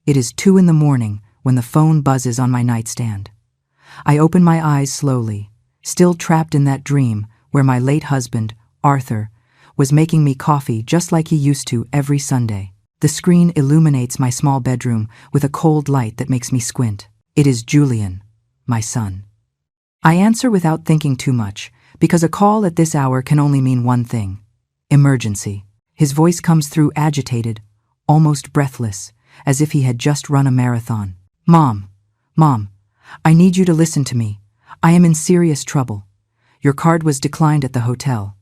It is 2 in the morning when the phone buzzes on my nightstand. I open my eyes slowly, still trapped in that dream where my late husband, Arthur, was making me coffee just like he used to every Sunday. The screen illuminates my small bedroom with a cold light that makes me squint. It is Julian, my son. I answer without thinking too much, because a call at this hour can only mean one thing: emergency. His voice comes through agitated, almost breathless, as if he had just run a marathon. Mom, I need you to listen to me. I am in serious trouble. Your card was declined at the hotel.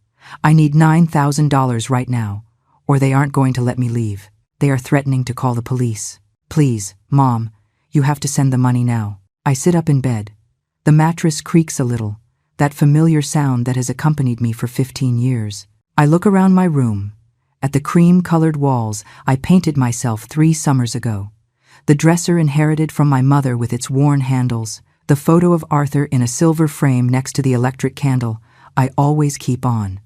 I need $9,000 right now, or they aren't going to let me leave. They are threatening to call the police. Please, Mom, you have to send the money now. I sit up in bed. The mattress creaks a little, that familiar sound that has accompanied me for 15 years. I look around my room, at the cream-colored walls I painted myself 3 summers ago. The dresser inherited from my mother with its worn handles, the photo of Arthur in a silver frame next to the electric candle I always keep on.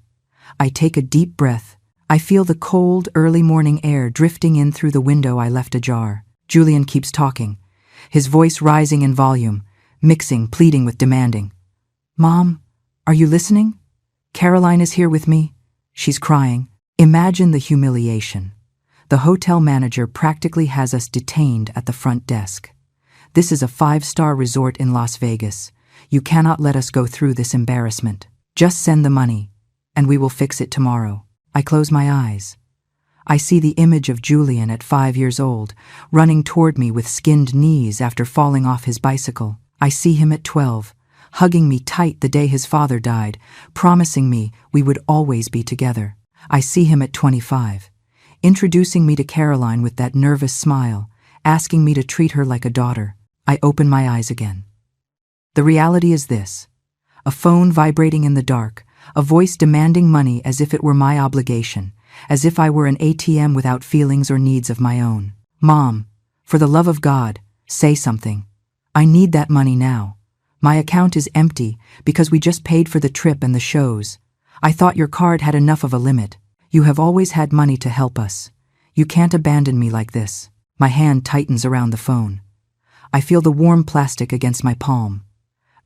I take a deep breath. I feel the cold, early morning air drifting in through the window I left ajar. Julian keeps talking, his voice rising in volume, mixing pleading with demanding. Mom, are you listening? Caroline is here with me. She's crying. Imagine the humiliation. The hotel manager practically has us detained at the front desk. This is a 5-star resort in Las Vegas. You cannot let us go through this embarrassment. Just send the money, and we will fix it tomorrow. I close my eyes. I see the image of Julian at 5 years old, running toward me with skinned knees after falling off his bicycle. I see him at 12, hugging me tight the day his father died, promising me we would always be together. I see him at 25, introducing me to Caroline with that nervous smile, asking me to treat her like a daughter. I open my eyes again. The reality is this: a phone vibrating in the dark, a voice demanding money as if it were my obligation, as if I were an ATM without feelings or needs of my own. Mom, for the love of God, say something. I need that money now. My account is empty because we just paid for the trip and the shows. I thought your card had enough of a limit. You have always had money to help us. You can't abandon me like this. My hand tightens around the phone. I feel the warm plastic against my palm.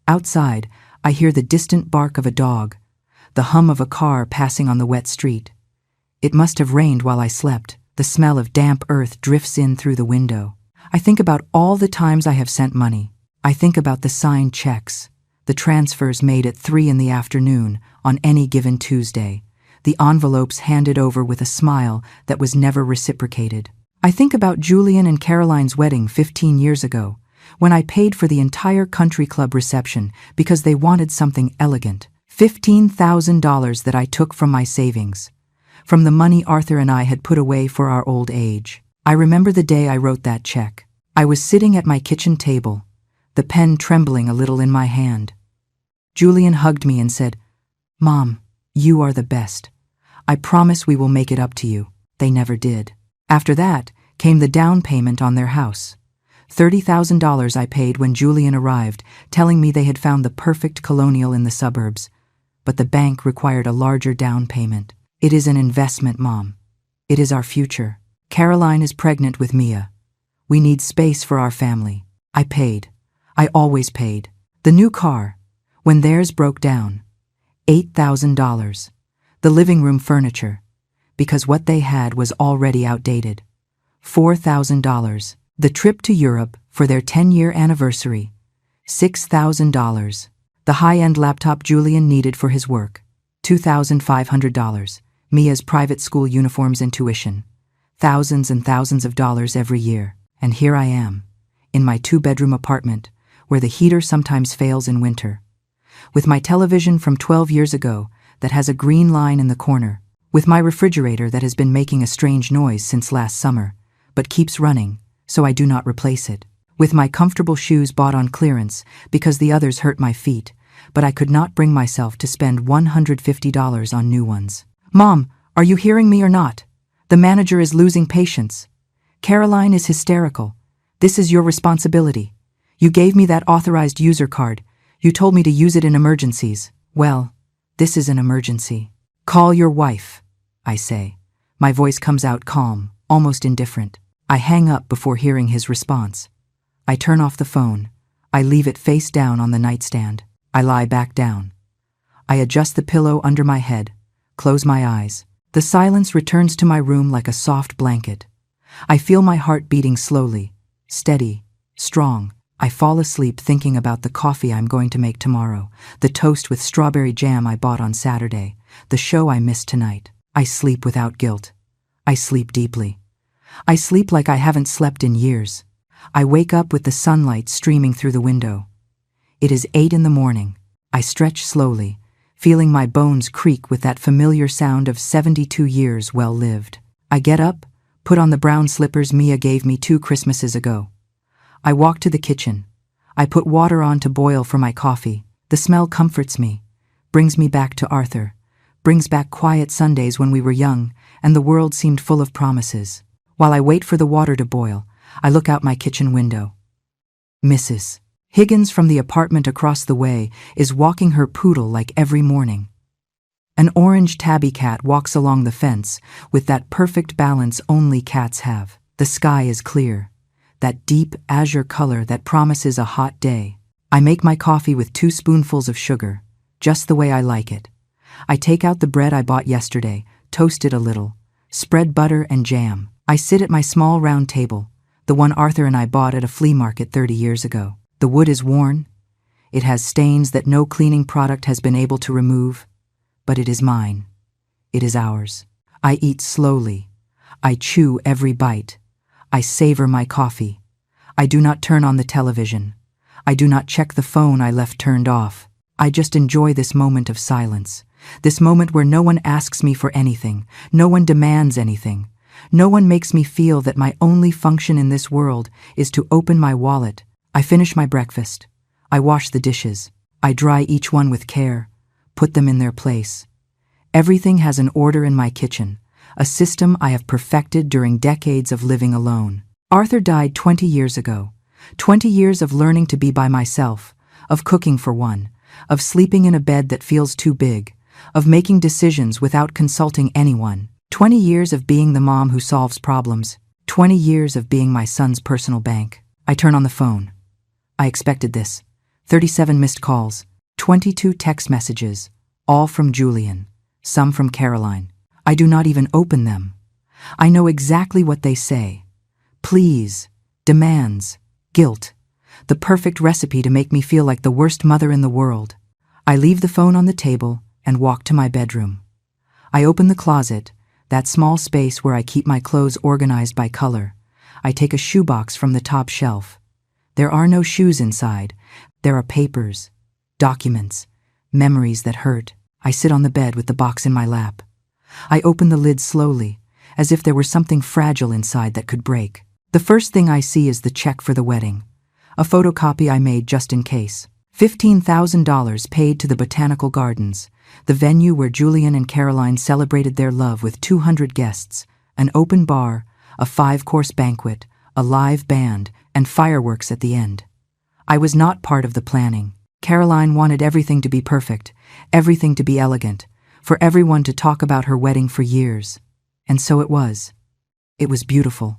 Outside, I hear the distant bark of a dog, the hum of a car passing on the wet street. It must have rained while I slept. The smell of damp earth drifts in through the window. I think about all the times I have sent money. I think about the signed checks, the transfers made at 3 in the afternoon on any given Tuesday, the envelopes handed over with a smile that was never reciprocated. I think about Julian and Caroline's wedding 15 years ago, when I paid for the entire country club reception because they wanted something elegant. $15,000 that I took from my savings, from the money Arthur and I had put away for our old age. I remember the day I wrote that check. I was sitting at my kitchen table, the pen trembling a little in my hand. Julian hugged me and said, Mom, you are the best. I promise we will make it up to you. They never did. After that came the down payment on their house. $30,000 I paid when Julian arrived, telling me they had found the perfect colonial in the suburbs. But the bank required a larger down payment. It is an investment, Mom. It is our future. Caroline is pregnant with Mia. We need space for our family. I paid. I always paid. The new car, when theirs broke down, $8,000. The living room furniture, because what they had was already outdated, $4,000. The trip to Europe for their 10-year anniversary, $6,000. The high-end laptop Julian needed for his work, $2,500. Mia's private school uniforms and tuition, thousands and thousands of dollars every year. And here I am, in my 2-bedroom apartment, where the heater sometimes fails in winter, with my television from 12 years ago that has a green line in the corner, with my refrigerator that has been making a strange noise since last summer, but keeps running, so I do not replace it, with my comfortable shoes bought on clearance because the others hurt my feet, but I could not bring myself to spend $150 on new ones. Mom, are you hearing me or not? The manager is losing patience. Caroline is hysterical. This is your responsibility. You gave me that authorized user card. You told me to use it in emergencies. Well, this is an emergency. Call your wife, I say. My voice comes out calm, almost indifferent. I hang up before hearing his response. I turn off the phone. I leave it face down on the nightstand. I lie back down. I adjust the pillow under my head, close my eyes. The silence returns to my room like a soft blanket. I feel my heart beating slowly, steady, strong. I fall asleep thinking about the coffee I'm going to make tomorrow, the toast with strawberry jam I bought on Saturday, the show I missed tonight. I sleep without guilt. I sleep deeply. I sleep like I haven't slept in years. I wake up with the sunlight streaming through the window. It is 8 in the morning. I stretch slowly, feeling my bones creak with that familiar sound of 72 years well lived. I get up, put on the brown slippers Mia gave me 2 Christmases ago. I walk to the kitchen. I put water on to boil for my coffee. The smell comforts me, brings me back to Arthur, brings back quiet Sundays when we were young and the world seemed full of promises. While I wait for the water to boil, I look out my kitchen window. Mrs. Higgins from the apartment across the way is walking her poodle like every morning. An orange tabby cat walks along the fence with that perfect balance only cats have. The sky is clear, that deep azure color that promises a hot day. I make my coffee with 2 spoonfuls of sugar, just the way I like it. I take out the bread I bought yesterday, toast it a little, spread butter and jam. I sit at my small round table, the one Arthur and I bought at a flea market 30 years ago. The wood is worn. It has stains that no cleaning product has been able to remove, but it is mine. It is ours. I eat slowly. I chew every bite. I savor my coffee. I do not turn on the television. I do not check the phone I left turned off. I just enjoy this moment of silence, this moment where no one asks me for anything, no one demands anything. No one makes me feel that my only function in this world is to open my wallet. I finish my breakfast. I wash the dishes. I dry each one with care, put them in their place. Everything has an order in my kitchen, a system I have perfected during decades of living alone. Arthur died 20 years ago. 20 years of learning to be by myself, of cooking for one, of sleeping in a bed that feels too big, of making decisions without consulting anyone. 20 years of being the mom who solves problems. 20 years of being my son's personal bank. I turn on the phone. I expected this. 37 missed calls, 22 text messages, all from Julian, some from Caroline. I do not even open them. I know exactly what they say. Please, demands, guilt, the perfect recipe to make me feel like the worst mother in the world. I leave the phone on the table and walk to my bedroom. I open the closet, that small space where I keep my clothes organized by color. I take a shoebox from the top shelf. There are no shoes inside. There are papers, documents, memories that hurt. I sit on the bed with the box in my lap. I open the lid slowly, as if there were something fragile inside that could break. The first thing I see is the check for the wedding, a photocopy I made just in case. $15,000 paid to the Botanical Gardens, the venue where Julian and Caroline celebrated their love with 200 guests, an open bar, a 5-course banquet, a live band, and fireworks at the end. I was not part of the planning. Caroline wanted everything to be perfect, everything to be elegant, for everyone to talk about her wedding for years. And so it was. It was beautiful.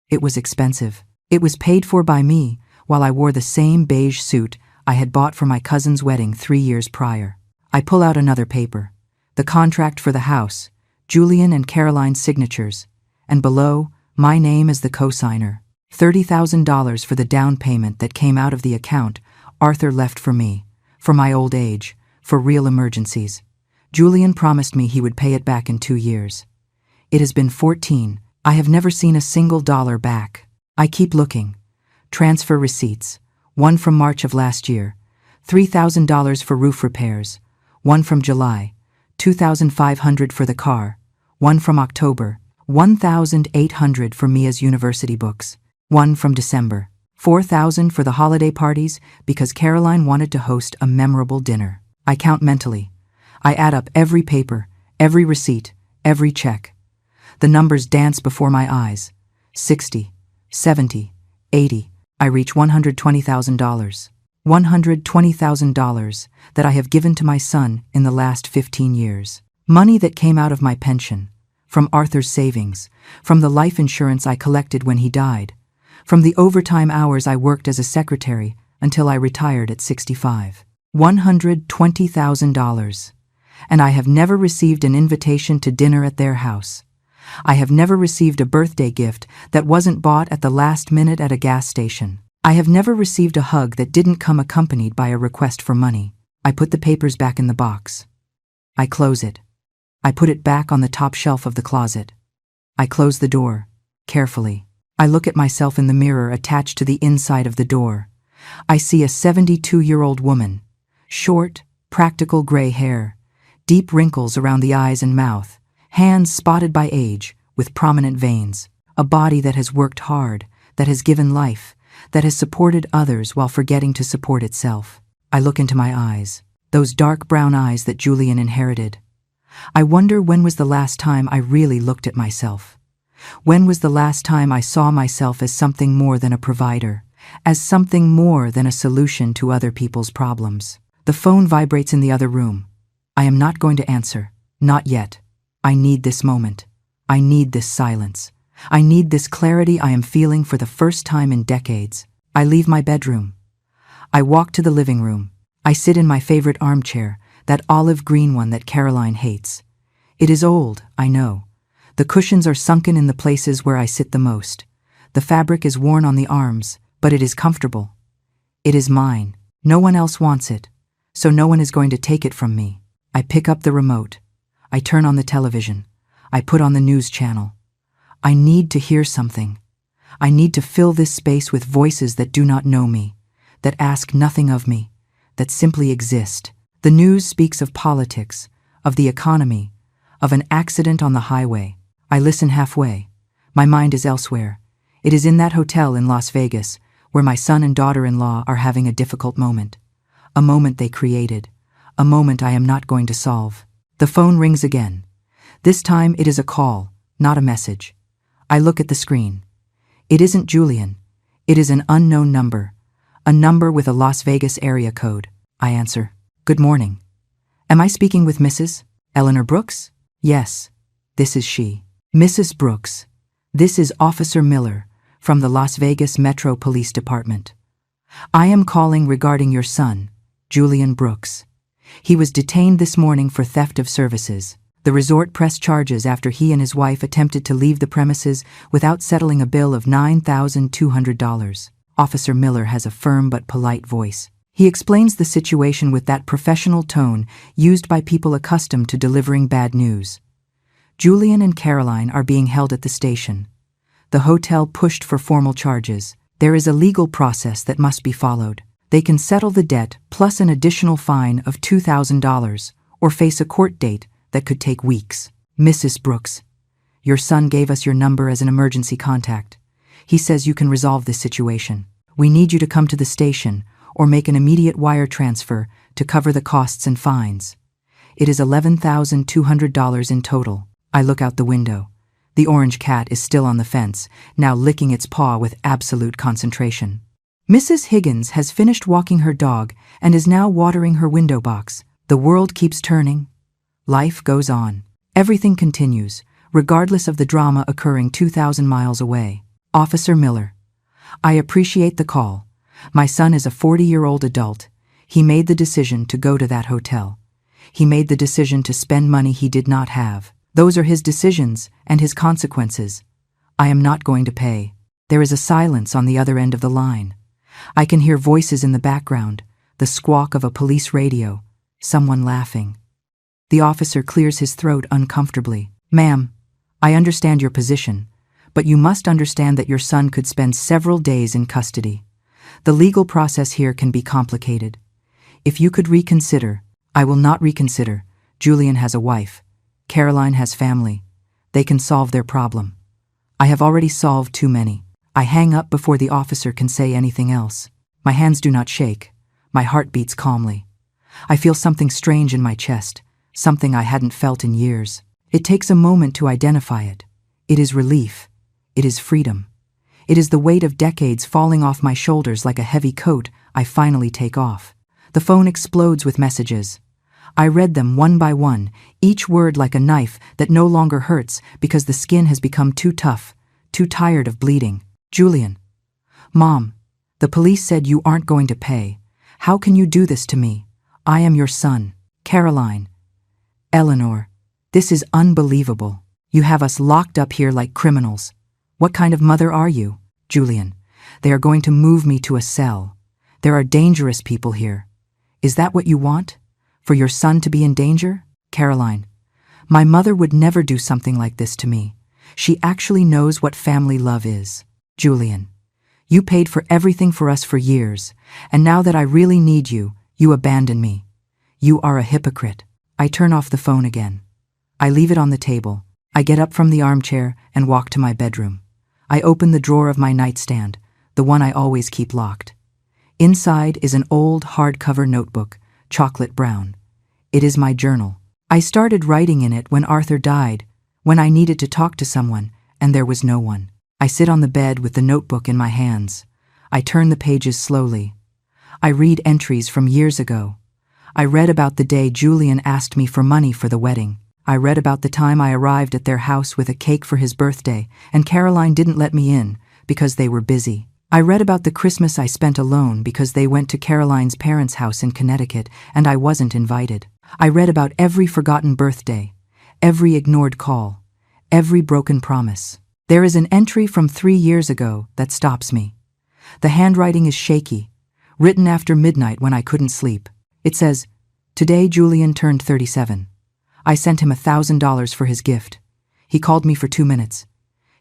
It was expensive. It was paid for by me, while I wore the same beige suit I had bought for my cousin's wedding 3 years prior. I pull out another paper, the contract for the house, Julian and Caroline's signatures, and below, my name as the co-signer. $30,000 for the down payment that came out of the account Arthur left for me, for my old age, for real emergencies. Julian promised me he would pay it back in 2 years. It has been 14. I have never seen a single dollar back. I keep looking. Transfer receipts, one from March of last year, $3,000 for roof repairs, one from July, $2,500 for the car, one from October, $1,800 for Mia's university books, one from December, $4,000 for the holiday parties because Caroline wanted to host a memorable dinner. I count mentally. I add up every paper, every receipt, every check. The numbers dance before my eyes. 60, 70, 80. I reach $120,000. $120,000 that I have given to my son in the last 15 years. Money that came out of my pension, from Arthur's savings, from the life insurance I collected when he died, from the overtime hours I worked as a secretary until I retired at 65. $120,000. And I have never received an invitation to dinner at their house. I have never received a birthday gift that wasn't bought at the last minute at a gas station. I have never received a hug that didn't come accompanied by a request for money. I put the papers back in the box. I close it. I put it back on the top shelf of the closet. I close the door, carefully. I look at myself in the mirror attached to the inside of the door. I see a 72-year-old woman, short, practical gray hair, deep wrinkles around the eyes and mouth, hands spotted by age with prominent veins, a body that has worked hard, that has given life, that has supported others while forgetting to support itself. I look into my eyes, those dark brown eyes that Julian inherited. I wonder when was the last time I really looked at myself. When was the last time I saw myself as something more than a provider, as something more than a solution to other people's problems? The phone vibrates in the other room. I am not going to answer. Not yet. I need this moment. I need this silence. I need this clarity I am feeling for the first time in decades. I leave my bedroom. I walk to the living room. I sit in my favorite armchair, that olive green one that Caroline hates. It is old, I know. The cushions are sunken in the places where I sit the most. The fabric is worn on the arms, but it is comfortable. It is mine. No one else wants it, so no one is going to take it from me. I pick up the remote. I turn on the television. I put on the news channel. I need to hear something. I need to fill this space with voices that do not know me, that ask nothing of me, that simply exist. The news speaks of politics, of the economy, of an accident on the highway. I listen halfway. My mind is elsewhere. It is in that hotel in Las Vegas where my son and daughter-in-law are having a difficult moment. A moment they created. A moment I am not going to solve. The phone rings again. This time it is a call, not a message. I look at the screen. It isn't Julian. It is an unknown number. A number with a Las Vegas area code. I answer. Good morning. Am I speaking with Mrs. Eleanor Brooks? Yes, this is she. Mrs. Brooks, this is Officer Miller from the Las Vegas Metro Police Department. I am calling regarding your son, Julian Brooks. He was detained this morning for theft of services. The resort pressed charges after he and his wife attempted to leave the premises without settling a bill of $9,200. Officer Miller has a firm but polite voice. He explains the situation with that professional tone used by people accustomed to delivering bad news. Julian and Caroline are being held at the station. The hotel pushed for formal charges. There is a legal process that must be followed. They can settle the debt plus an additional fine of $2,000 or face a court date that could take weeks. Mrs. Brooks, your son gave us your number as an emergency contact. He says you can resolve this situation. We need you to come to the station or make an immediate wire transfer to cover the costs and fines. It is $11,200 in total. I look out the window. The orange cat is still on the fence, now licking its paw with absolute concentration. Mrs. Higgins has finished walking her dog and is now watering her window box. The world keeps turning. Life goes on. Everything continues, regardless of the drama occurring 2,000 miles away. Officer Miller, I appreciate the call. My son is a 40-year-old adult. He made the decision to go to that hotel. He made the decision to spend money he did not have. Those are his decisions and his consequences. I am not going to pay. There is a silence on the other end of the line. I can hear voices in the background, the squawk of a police radio, someone laughing. The officer clears his throat uncomfortably. Ma'am, I understand your position, but you must understand that your son could spend several days in custody. The legal process here can be complicated. If you could reconsider. I will not reconsider. Julian has a wife. Caroline has family. They can solve their problem. I have already solved too many. I hang up before the officer can say anything else. My hands do not shake. My heart beats calmly. I feel something strange in my chest, something I hadn't felt in years. It takes a moment to identify it. It is relief. It is freedom. It is the weight of decades falling off my shoulders like a heavy coat I finally take off. The phone explodes with messages. I read them one by one, each word like a knife that no longer hurts because the skin has become too tough, too tired of bleeding. Julian. Mom, the police said you aren't going to pay. How can you do this to me? I am your son. Caroline. Eleanor. This is unbelievable. You have us locked up here like criminals. What kind of mother are you? Julian. They are going to move me to a cell. There are dangerous people here. Is that what you want? For your son to be in danger? Caroline. My mother would never do something like this to me. She actually knows what family love is. Julian. You paid for everything for us for years, and now that I really need you, you abandon me. You are a hypocrite. I turn off the phone again. I leave it on the table. I get up from the armchair and walk to my bedroom. I open the drawer of my nightstand, the one I always keep locked. Inside is an old hardcover notebook, chocolate brown. It is my journal. I started writing in it when Arthur died, when I needed to talk to someone, and there was no one. I sit on the bed with the notebook in my hands. I turn the pages slowly. I read entries from years ago. I read about the day Julian asked me for money for the wedding. I read about the time I arrived at their house with a cake for his birthday, and Caroline didn't let me in because they were busy. I read about the Christmas I spent alone because they went to Caroline's parents' house in Connecticut and I wasn't invited. I read about every forgotten birthday, every ignored call, every broken promise. There is an entry from 3 years ago that stops me. The handwriting is shaky, written after midnight when I couldn't sleep. It says, "Today Julian turned 37. I sent him $1,000 for his gift. He called me for 2 minutes.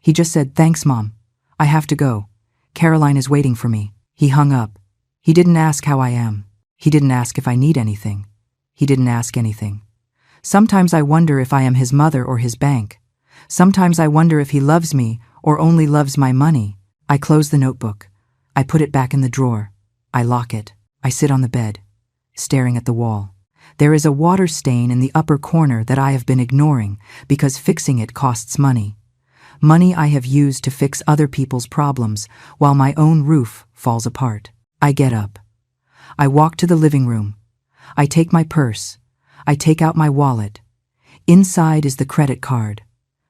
He just said, 'Thanks, Mom. I have to go. Caroline is waiting for me.' He hung up. He didn't ask how I am. He didn't ask if I need anything. He didn't ask anything. Sometimes I wonder if I am his mother or his bank. Sometimes I wonder if he loves me or only loves my money." I close the notebook. I put it back in the drawer. I lock it. I sit on the bed, staring at the wall. There is a water stain in the upper corner that I have been ignoring because fixing it costs money. Money I have used to fix other people's problems while my own roof falls apart. I get up. I walk to the living room. I take my purse. I take out my wallet. Inside is the credit card,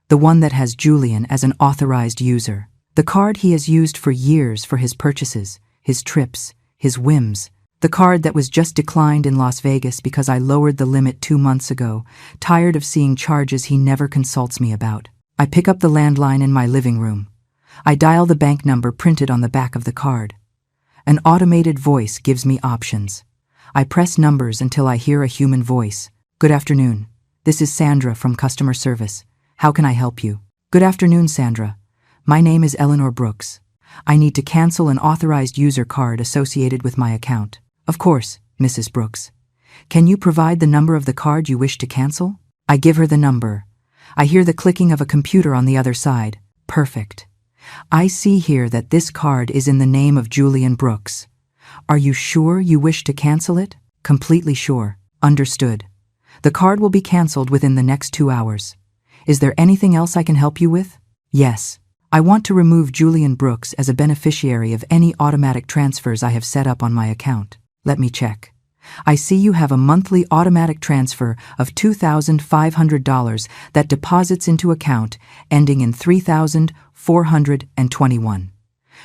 the one that has Julian as an authorized user. The card he has used for years for his purchases, his trips, his whims. The card that was just declined in Las Vegas because I lowered the limit 2 months ago, tired of seeing charges he never consults me about. I pick up the landline in my living room. I dial the bank number printed on the back of the card. An automated voice gives me options. I press numbers until I hear a human voice. "Good afternoon. This is Sandra from customer service. How can I help you?" "Good afternoon, Sandra. My name is Eleanor Brooks. I need to cancel an authorized user card associated with my account." "Of course, Mrs. Brooks. Can you provide the number of the card you wish to cancel?" I give her the number. I hear the clicking of a computer on the other side. Perfect. I see here that this card is in the name of Julian Brooks. "Are you sure you wish to cancel it?" "Completely sure." "Understood. The card will be canceled within the next 2 hours. Is there anything else I can help you with?" "Yes. I want to remove Julian Brooks as a beneficiary of any automatic transfers I have set up on my account." "Let me check. I see you have a monthly automatic transfer of $2,500 that deposits into account ending in 3,421.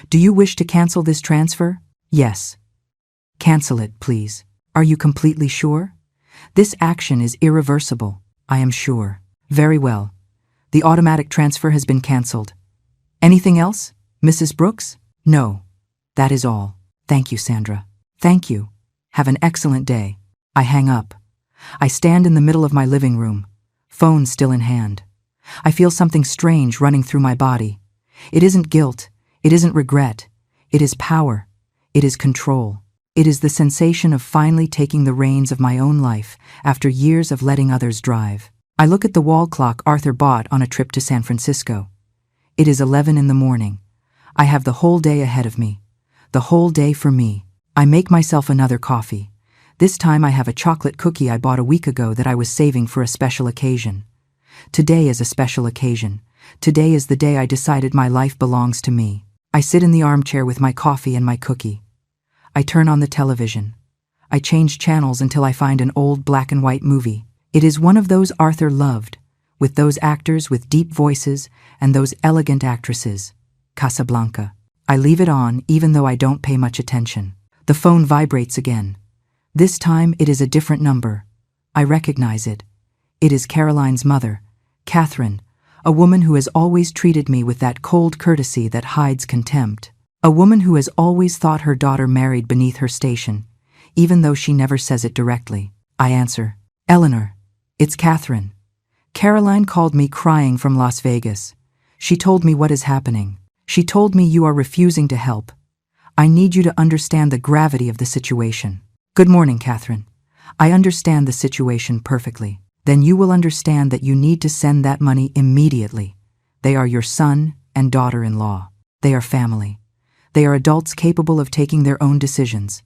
Do you wish to cancel this transfer?" "Yes." "Cancel it, please." "Are you completely sure?" "This action is irreversible." "I am sure." "Very well. The automatic transfer has been canceled. Anything else, Mrs. Brooks?" "No. That is all. Thank you, Sandra." "Thank you. Have an excellent day." I hang up. I stand in the middle of my living room, phone still in hand. I feel something strange running through my body. It isn't guilt. It isn't regret. It is power. It is control. It is the sensation of finally taking the reins of my own life after years of letting others drive. I look at the wall clock Arthur bought on a trip to San Francisco. It is 11 in the morning. I have the whole day ahead of me. The whole day for me. I make myself another coffee. This time I have a chocolate cookie I bought a week ago that I was saving for a special occasion. Today is a special occasion. Today is the day I decided my life belongs to me. I sit in the armchair with my coffee and my cookie. I turn on the television. I change channels until I find an old black and white movie. It is one of those Arthur loved, with those actors with deep voices and those elegant actresses. Casablanca. I leave it on even though I don't pay much attention. The phone vibrates again. This time it is a different number. I recognize it. It is Caroline's mother, Catherine, a woman who has always treated me with that cold courtesy that hides contempt. A woman who has always thought her daughter married beneath her station, even though she never says it directly. I answer, "Eleanor, it's Catherine. Caroline called me crying from Las Vegas. She told me what is happening. She told me you are refusing to help. I need you to understand the gravity of the situation." "Good morning, Catherine. I understand the situation perfectly. Then you will understand that you need to send that money immediately. They are your son and daughter-in-law. They are family. They are adults capable of taking their own decisions,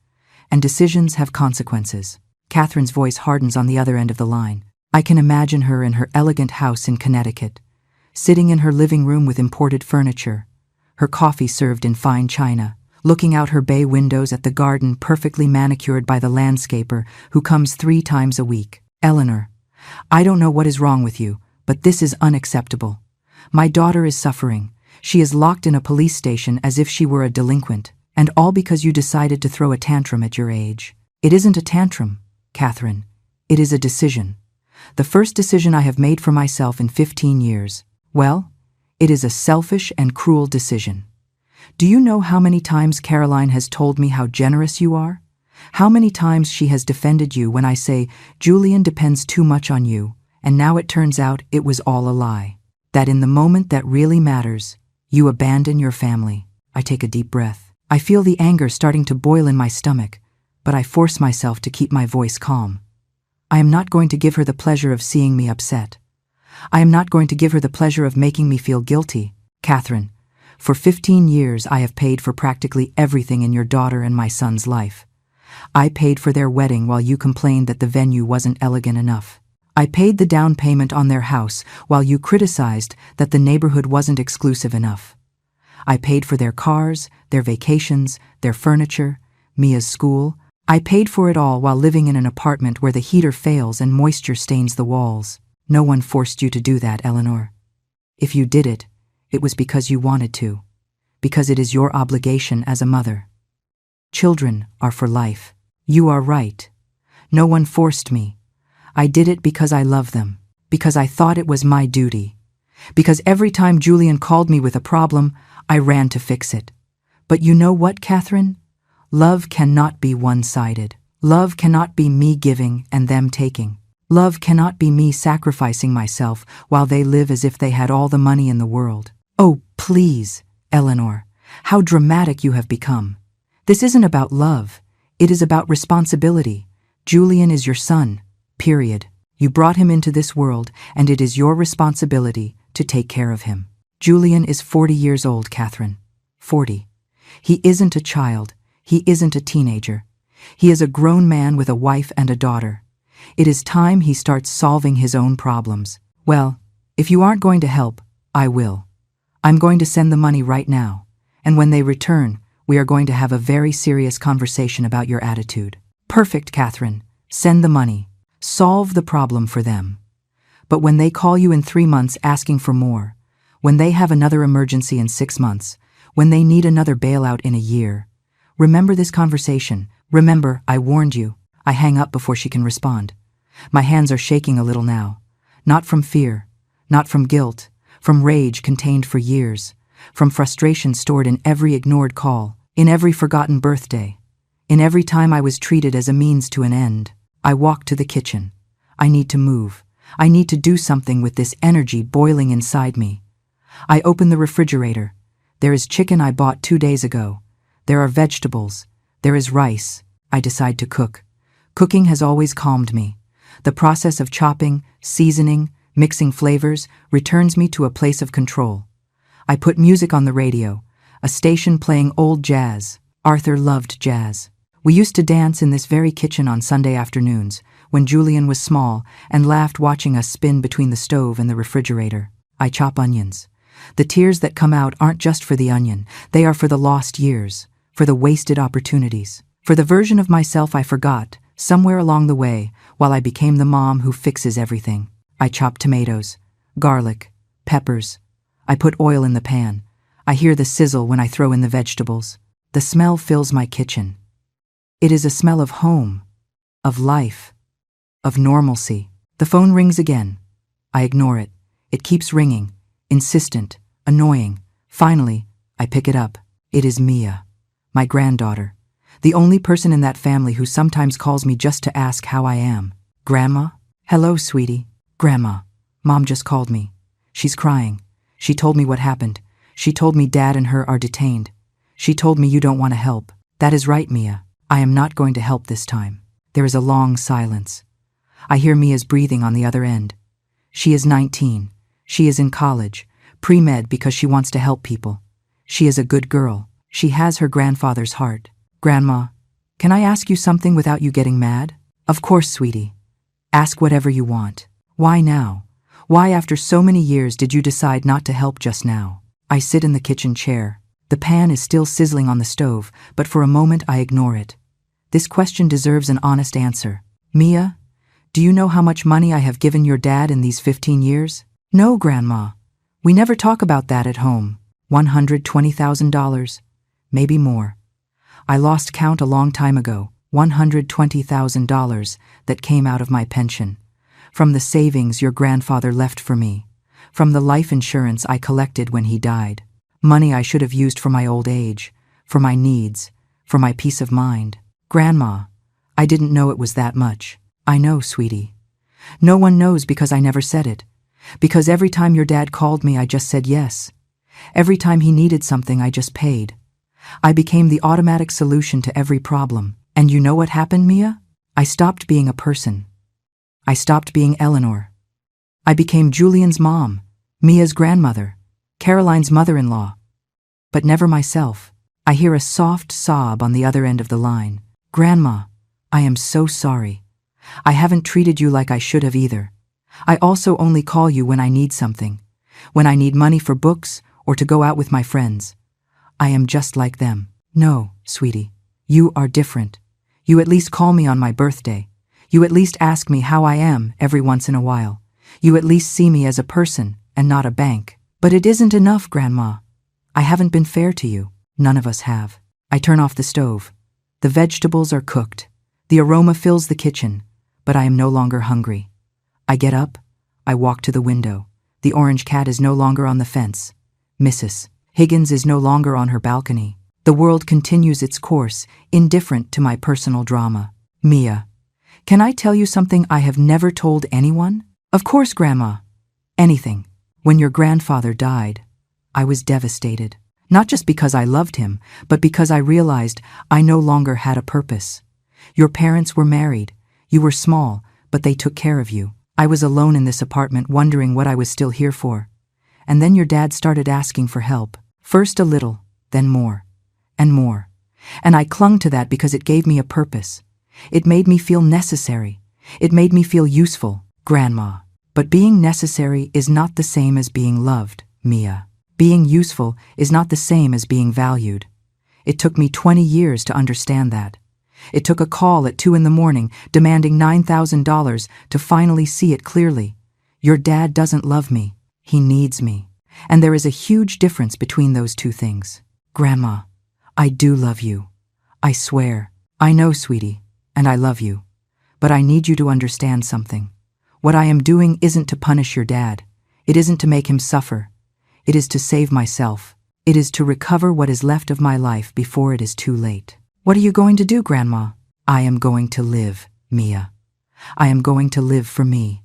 and decisions have consequences." Catherine's voice hardens on the other end of the line. I can imagine her in her elegant house in Connecticut, sitting in her living room with imported furniture, her coffee served in fine china, looking out her bay windows at the garden perfectly manicured by the landscaper who comes 3 times a week. "Eleanor, I don't know what is wrong with you, but this is unacceptable. My daughter is suffering. She is locked in a police station as if she were a delinquent, and all because you decided to throw a tantrum at your age." "It isn't a tantrum, Catherine. It is a decision. The first decision I have made for myself in 15 years. Well, it is a selfish and cruel decision. Do you know how many times Caroline has told me how generous you are? How many times she has defended you when I say, Julian depends too much on you, and now it turns out it was all a lie. That in the moment that really matters, you abandon your family." I take a deep breath. I feel the anger starting to boil in my stomach, but I force myself to keep my voice calm. I am not going to give her the pleasure of seeing me upset. I am not going to give her the pleasure of making me feel guilty. "Catherine, for 15 years I have paid for practically everything in your daughter and my son's life. I paid for their wedding while you complained that the venue wasn't elegant enough. I paid the down payment on their house while you criticized that the neighborhood wasn't exclusive enough. I paid for their cars, their vacations, their furniture, Mia's school. I paid for it all while living in an apartment where the heater fails and moisture stains the walls. No one forced you to do that, Eleanor. If you did it, it was because you wanted to, because it is your obligation as a mother. Children are for life. You are right. No one forced me. I did it because I love them, because I thought it was my duty, because every time Julian called me with a problem, I ran to fix it. But you know what, Catherine? Love cannot be one-sided. Love cannot be me giving and them taking. Love cannot be me sacrificing myself while they live as if they had all the money in the world. Oh, please, Eleanor, how dramatic you have become. This isn't about love. It is about responsibility. Julian is your son, period. You brought him into this world, and it is your responsibility to take care of him. Julian is 40 years old, Catherine. 40. He isn't a child. He isn't a teenager. He is a grown man with a wife and a daughter. It is time he starts solving his own problems. Well, if you aren't going to help, I will. I'm going to send the money right now, and when they return, we are going to have a very serious conversation about your attitude. Perfect, Catherine. Send the money. Solve the problem for them. But when they call you in 3 months asking for more, when they have another emergency in 6 months, when they need another bailout in a year, remember this conversation. Remember, I warned you. I hang up before she can respond. My hands are shaking a little now. Not from fear, not from guilt, from rage contained for years, from frustration stored in every ignored call, in every forgotten birthday, in every time I was treated as a means to an end. I walk to the kitchen. I need to move. I need to do something with this energy boiling inside me. I open the refrigerator. There is chicken I bought 2 days ago. There are vegetables. There is rice. I decide to cook. Cooking has always calmed me. The process of chopping, seasoning, mixing flavors returns me to a place of control. I put music on the radio, a station playing old jazz. Arthur loved jazz. We used to dance in this very kitchen on Sunday afternoons, when Julian was small, and laughed watching us spin between the stove and the refrigerator. I chop onions. The tears that come out aren't just for the onion, they are for the lost years, for the wasted opportunities, For the version of myself I forgot, somewhere along the way, while I became the mom who fixes everything. I chop tomatoes, garlic, peppers. I put oil in the pan. I hear the sizzle when I throw in the vegetables. The smell fills my kitchen. It is a smell of home, of life, of normalcy. The phone rings again. I ignore it. It keeps ringing, insistent, annoying. Finally, I pick it up. It is Mia, my granddaughter, the only person in that family who sometimes calls me just to ask how I am. Grandma? Hello, sweetie. Grandma, Mom just called me. She's crying. She told me what happened. She told me Dad and her are detained. She told me you don't want to help. That is right, Mia. I am not going to help this time. There is a long silence. I hear Mia's breathing on the other end. She is 19. She is in college, pre-med because she wants to help people. She is a good girl. She has her grandfather's heart. Grandma, can I ask you something without you getting mad? Of course, sweetie. Ask whatever you want. Why now? Why after so many years did you decide not to help just now? I sit in the kitchen chair. The pan is still sizzling on the stove, but for a moment I ignore it. This question deserves an honest answer. Mia, do you know how much money I have given your dad in these 15 years? No, Grandma. We never talk about that at home. $120,000. Maybe more. I lost count a long time ago. $120,000 that came out of my pension. From the savings your grandfather left for me. From the life insurance I collected when he died. Money I should have used for my old age, for my needs, for my peace of mind. Grandma, I didn't know it was that much. I know, sweetie. No one knows because I never said it. Because every time your dad called me, I just said yes. Every time he needed something, I just paid. I became the automatic solution to every problem. And you know what happened, Mia? I stopped being a person. I stopped being Eleanor. I became Julian's mom, Mia's grandmother, Caroline's mother-in-law. But never myself. I hear a soft sob on the other end of the line. Grandma, I am so sorry. I haven't treated you like I should have either. I also only call you when I need something. When I need money for books or to go out with my friends. I am just like them. No, sweetie. You are different. You at least call me on my birthday. You at least ask me how I am every once in a while. You at least see me as a person and not a bank. But it isn't enough, Grandma. I haven't been fair to you. None of us have. I turn off the stove. The vegetables are cooked. The aroma fills the kitchen, but I am no longer hungry. I get up. I walk to the window. The orange cat is no longer on the fence. Mrs. Higgins is no longer on her balcony. The world continues its course, indifferent to my personal drama. Mia, can I tell you something I have never told anyone? Of course, Grandma. Anything. When your grandfather died, I was devastated. Not just because I loved him, but because I realized I no longer had a purpose. Your parents were married. You were small, but they took care of you. I was alone in this apartment wondering what I was still here for. And then your dad started asking for help. First a little, then more. And more. And I clung to that because it gave me a purpose. It made me feel necessary. It made me feel useful, Grandma. But being necessary is not the same as being loved, Mia. Being useful is not the same as being valued. It took me 20 years to understand that. It took a call at 2 a.m. demanding $9,000 to finally see it clearly. Your dad doesn't love me. He needs me. And there is a huge difference between those two things. Grandma, I do love you. I swear. I know, sweetie, and I love you. But I need you to understand something. What I am doing isn't to punish your dad. It isn't to make him suffer. It is to save myself. It is to recover what is left of my life before it is too late. What are you going to do, Grandma? I am going to live, Mia. I am going to live for me.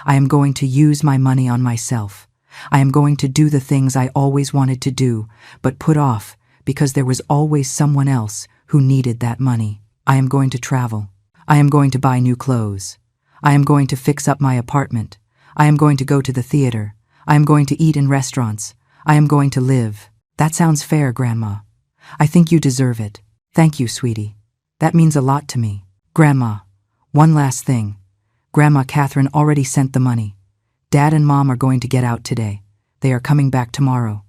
I am going to use my money on myself. I am going to do the things I always wanted to do, but put off because there was always someone else who needed that money. I am going to travel. I am going to buy new clothes. I am going to fix up my apartment. I am going to go to the theater. I am going to eat in restaurants. I am going to live. That sounds fair, Grandma. I think you deserve it. Thank you, sweetie. That means a lot to me. Grandma, one last thing. Grandma Catherine already sent the money. Dad and Mom are going to get out today. They are coming back tomorrow.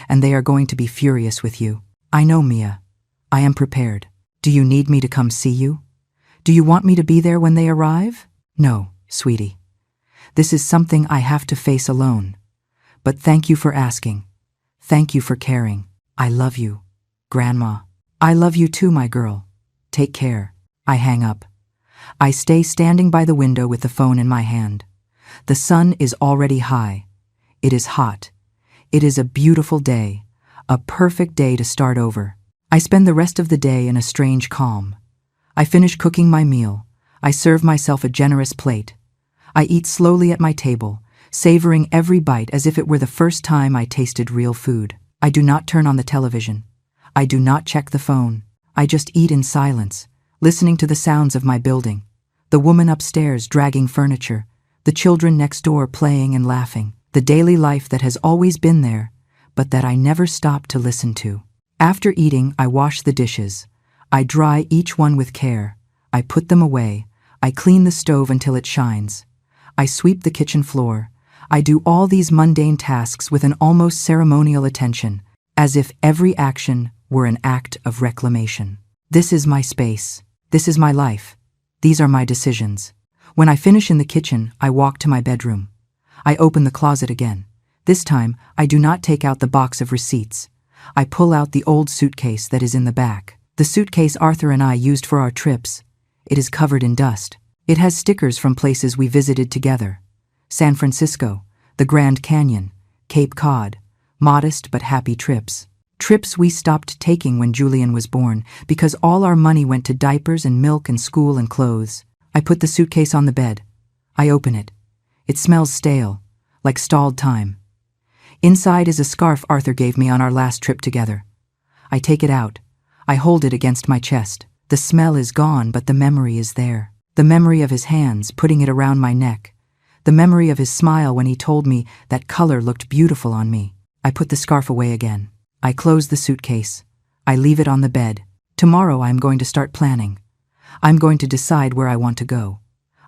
And they are going to be furious with you. I know, Mia. I am prepared. Do you need me to come see you? Do you want me to be there when they arrive? No, sweetie. This is something I have to face alone. But thank you for asking. Thank you for caring. I love you, Grandma. I love you too, my girl. Take care. I hang up. I stay standing by the window with the phone in my hand. The sun is already high. It is hot. It is a beautiful day, a perfect day to start over. I spend the rest of the day in a strange calm. I finish cooking my meal. I serve myself a generous plate. I eat slowly at my table, savoring every bite as if it were the first time I tasted real food. I do not turn on the television. I do not check the phone. I just eat in silence, listening to the sounds of my building. The woman upstairs dragging furniture, the children next door playing and laughing, the daily life that has always been there, but that I never stop to listen to. After eating, I wash the dishes. I dry each one with care. I put them away. I clean the stove until it shines. I sweep the kitchen floor. I do all these mundane tasks with an almost ceremonial attention, as if every action were an act of reclamation. This is my space. This is my life. These are my decisions. When I finish in the kitchen, I walk to my bedroom. I open the closet again. This time, I do not take out the box of receipts. I pull out the old suitcase that is in the back. The suitcase Arthur and I used for our trips. It is covered in dust. It has stickers from places we visited together. San Francisco, the Grand Canyon, Cape Cod, modest but happy trips. Trips we stopped taking when Julian was born because all our money went to diapers and milk and school and clothes. I put the suitcase on the bed. I open it. It smells stale, like stalled time. Inside is a scarf Arthur gave me on our last trip together. I take it out. I hold it against my chest. The smell is gone, but the memory is there. The memory of his hands putting it around my neck. The memory of his smile when he told me that color looked beautiful on me. I put the scarf away again. I close the suitcase. I leave it on the bed. Tomorrow I'm going to start planning. I'm going to decide where I want to go.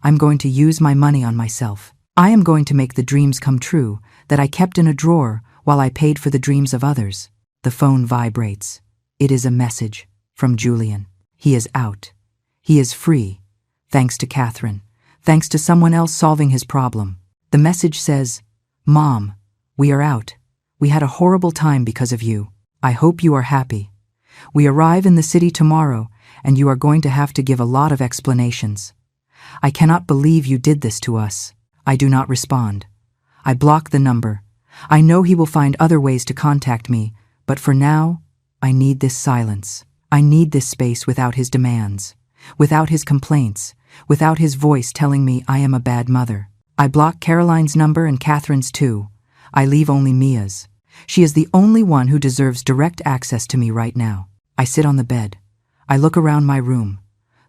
I'm going to use my money on myself. I am going to make the dreams come true that I kept in a drawer while I paid for the dreams of others. The phone vibrates. It is a message from Julian. He is out. He is free. Thanks to Catherine. Thanks to someone else solving his problem. The message says, "Mom, we are out. We had a horrible time because of you. I hope you are happy. We arrive in the city tomorrow, and you are going to have to give a lot of explanations. I cannot believe you did this to us." I do not respond. I block the number. I know he will find other ways to contact me, but for now, I need this silence. I need this space without his demands, without his complaints, without his voice telling me I am a bad mother. I block Caroline's number and Catherine's too. I leave only Mia's. She is the only one who deserves direct access to me right now. I sit on the bed. I look around my room.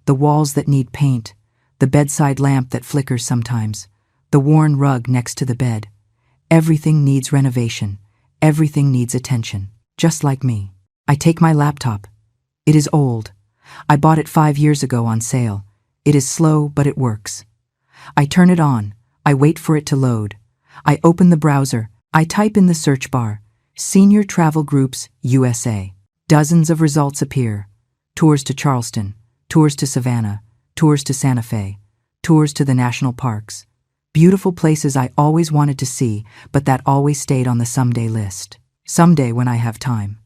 The walls that need paint, the bedside lamp that flickers sometimes, the worn rug next to the bed. Everything needs renovation. Everything needs attention. Just like me. I take my laptop. It is old. I bought it 5 years ago on sale. It is slow, but it works. I turn it on. I wait for it to load. I open the browser. I type in the search bar, Senior Travel Groups, USA. Dozens of results appear. Tours to Charleston, tours to Savannah, tours to Santa Fe, tours to the national parks. Beautiful places I always wanted to see, but that always stayed on the someday list. Someday when I have time.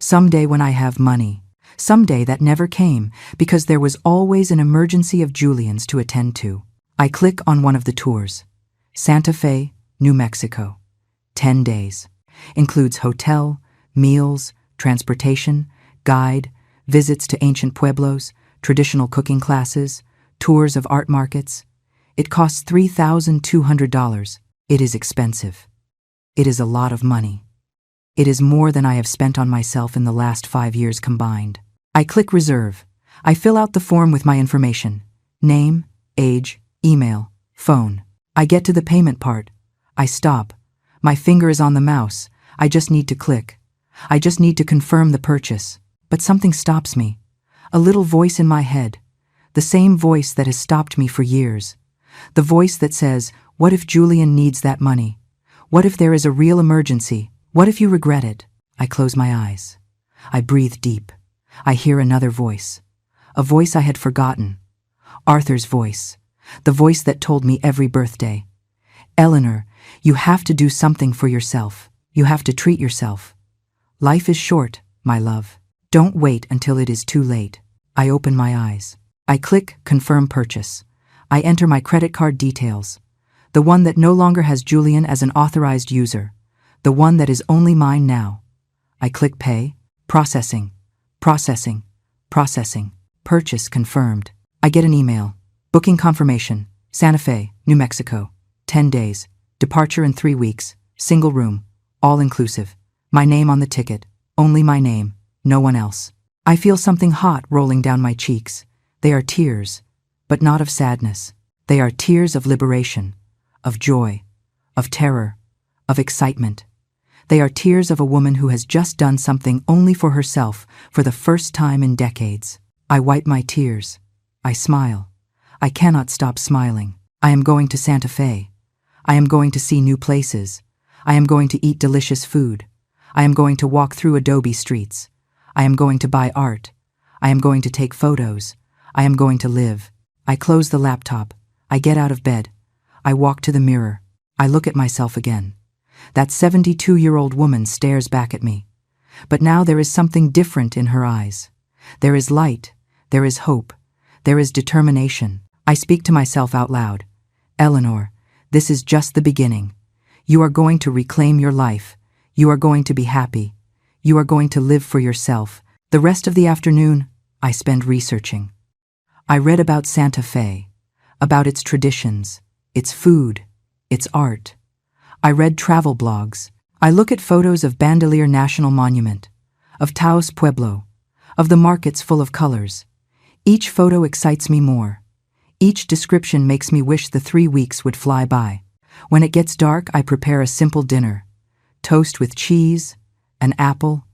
Someday when I have money. Someday that never came because there was always an emergency of Julian's to attend to. I click on one of the tours. Santa Fe, New Mexico. 10 days. Includes hotel, meals, transportation, guide, visits to ancient pueblos, traditional cooking classes, tours of art markets. It costs $3,200. It is expensive. It is a lot of money. It is more than I have spent on myself in the last 5 years combined. I click reserve. I fill out the form with my information. Name, age, email, phone. I get to the payment part. I stop. My finger is on the mouse. I just need to click. I just need to confirm the purchase. But something stops me. A little voice in my head. The same voice that has stopped me for years. The voice that says, what if Julian needs that money? What if there is a real emergency? What if you regret it? I close my eyes. I breathe deep. I hear another voice. a voice I had forgotten. Arthur's voice. The voice that told me every birthday, "Eleanor, you have to do something for yourself. You have to treat yourself. Life is short, my love. Don't wait until it is too late." I open my eyes. I click confirm purchase. I enter my credit card details. The one that no longer has Julian as an authorized user. The one that is only mine now. I click pay. Processing. Processing. Processing. Purchase confirmed. I get an email. Booking confirmation. Santa Fe, New Mexico. 10 days. Departure in 3 weeks. Single room. All inclusive. My name on the ticket. Only my name. No one else. I feel something hot rolling down my cheeks. They are tears, but not of sadness. They are tears of liberation, of joy, of terror, of excitement. They are tears of a woman who has just done something only for herself for the first time in decades. I wipe my tears. I smile. I cannot stop smiling. I am going to Santa Fe. I am going to see new places. I am going to eat delicious food. I am going to walk through Adobe streets. I am going to buy art. I am going to take photos. I am going to live. I close the laptop. I get out of bed. I walk to the mirror. I look at myself again. That 72-year-old woman stares back at me. But now there is something different in her eyes. There is light. There is hope. There is determination. I speak to myself out loud. "Eleanor, this is just the beginning. You are going to reclaim your life. You are going to be happy. You are going to live for yourself." The rest of the afternoon, I spend researching. I read about Santa Fe, about its traditions, its food, its art. I read travel blogs. I look at photos of Bandelier National Monument, of Taos Pueblo, of the markets full of colors. Each photo excites me more. Each description makes me wish the 3 weeks would fly by. When it gets dark, I prepare a simple dinner. Toast with cheese, an apple,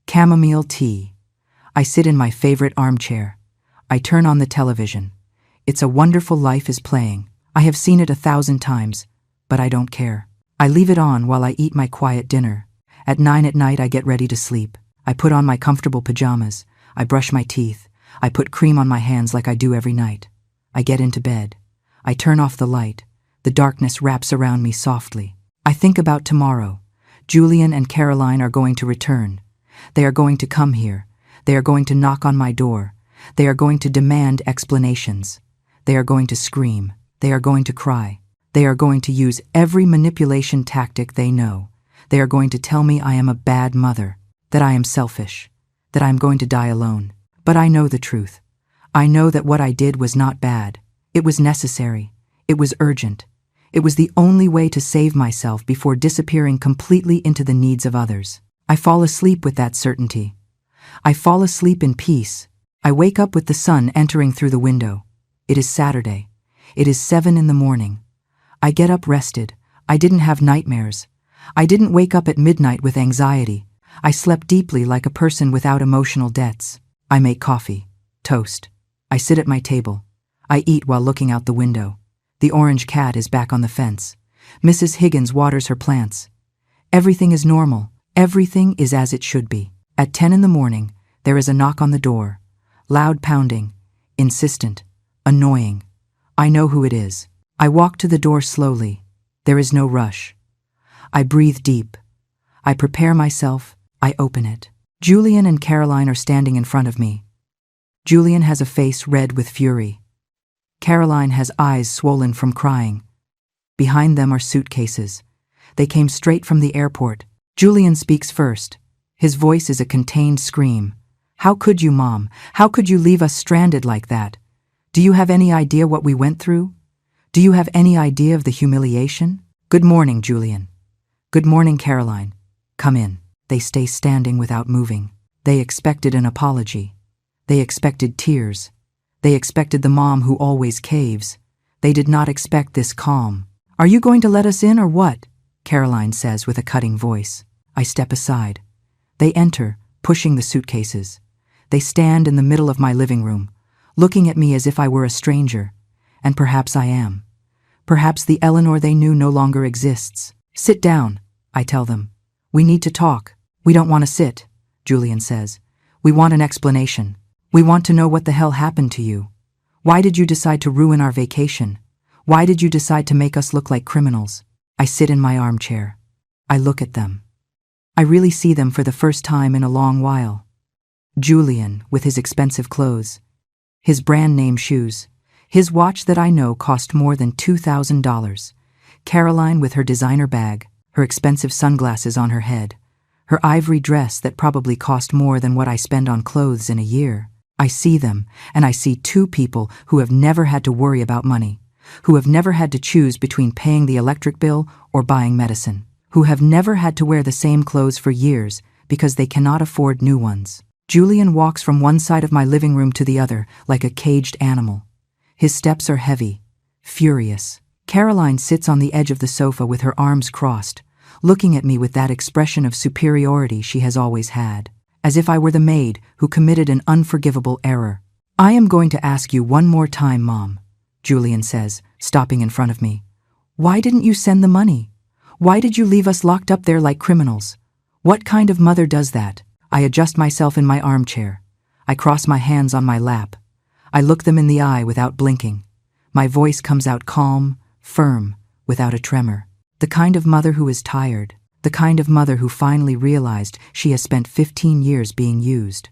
chamomile tea. I sit in my favorite armchair. I turn on the television. It's a Wonderful Life is playing. I have seen it 1,000 times, but I don't care. I leave it on while I eat my quiet dinner. At 9 at night, I get ready to sleep. I put on my comfortable pajamas. I brush my teeth. I put cream on my hands like I do every night. I get into bed. I turn off the light. The darkness wraps around me softly. I think about tomorrow. Julian and Caroline are going to return. They are going to come here. They are going to knock on my door. They are going to demand explanations. They are going to scream. They are going to cry. They are going to use every manipulation tactic they know. They are going to tell me I am a bad mother, that I am selfish, that I am going to die alone. But I know the truth. I know that what I did was not bad. It was necessary. It was urgent. It was the only way to save myself before disappearing completely into the needs of others. I fall asleep with that certainty. I fall asleep in peace. I wake up with the sun entering through the window. It is Saturday. It is 7 in the morning. I get up rested. I didn't have nightmares. I didn't wake up at midnight with anxiety. I slept deeply like a person without emotional debts. I make coffee, toast. I sit at my table. I eat while looking out the window. The orange cat is back on the fence. Mrs. Higgins waters her plants. Everything is normal. Everything is as it should be. At 10 in the morning, there is a knock on the door. Loud pounding, insistent, annoying. I know who it is. I walk to the door slowly. There is no rush. I breathe deep. I prepare myself. I open it. Julian and Caroline are standing in front of me. Julian has a face red with fury. Caroline has eyes swollen from crying. Behind them are suitcases. They came straight from the airport. Julian speaks first. His voice is a contained scream. "How could you, Mom? How could you leave us stranded like that? Do you have any idea what we went through? Do you have any idea of the humiliation?" "Good morning, Julian." "Good morning, Caroline. Come in." They stay standing without moving. They expected an apology. They expected tears. They expected the mom who always caves. They did not expect this calm. "Are you going to let us in or what?" Caroline says with a cutting voice. I step aside. They enter, pushing the suitcases. They stand in the middle of my living room, looking at me as if I were a stranger. And perhaps I am. Perhaps the Eleanor they knew no longer exists. "Sit down," I tell them. "We need to talk." "We don't want to sit," Julian says. "We want an explanation." We want to know what the hell happened to you. Why did you decide to ruin our vacation? Why did you decide to make us look like criminals? I sit in my armchair. I look at them. I really see them for the first time in a long while. Julian, with his expensive clothes, his brand-name shoes, his watch that I know cost more than $2,000. Caroline with her designer bag, her expensive sunglasses on her head, her ivory dress that probably cost more than what I spend on clothes in a year. I see them, and I see two people who have never had to worry about money, who have never had to choose between paying the electric bill or buying medicine, who have never had to wear the same clothes for years because they cannot afford new ones. Julian walks from one side of my living room to the other like a caged animal. His steps are heavy, furious. Caroline sits on the edge of the sofa with her arms crossed, looking at me with that expression of superiority she has always had, as if I were the maid who committed an unforgivable error. I am going to ask you one more time, Mom, Julian says, stopping in front of me. Why didn't you send the money? Why did you leave us locked up there like criminals? What kind of mother does that? I adjust myself in my armchair. I cross my hands on my lap. I look them in the eye without blinking. My voice comes out calm, firm, without a tremor. The kind of mother who is tired. The kind of mother who finally realized she has spent 15 years being used.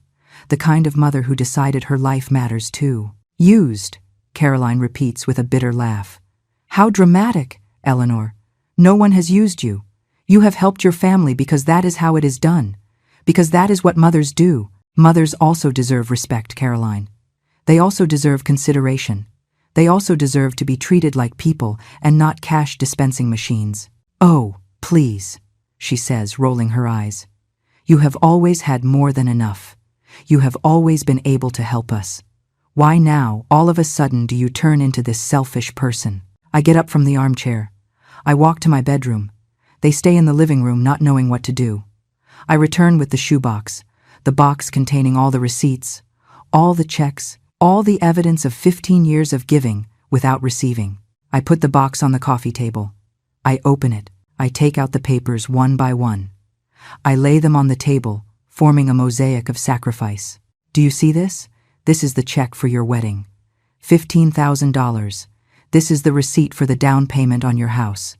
The kind of mother who decided her life matters too. Used, Caroline repeats with a bitter laugh. How dramatic, Eleanor. No one has used you. You have helped your family because that is how it is done. Because that is what mothers do. Mothers also deserve respect, Caroline. They also deserve consideration. They also deserve to be treated like people and not cash dispensing machines. Oh, please, she says, rolling her eyes. You have always had more than enough. You have always been able to help us. Why now, all of a sudden, do you turn into this selfish person? I get up from the armchair. I walk to my bedroom. They stay in the living room not knowing what to do. I return with the shoebox, the box containing all the receipts, all the checks, all the evidence of 15 years of giving without receiving. I put the box on the coffee table. I open it. I take out the papers one by one. I lay them on the table, forming a mosaic of sacrifice. Do you see this? This is the check for your wedding. $15,000. This is the receipt for the down payment on your house.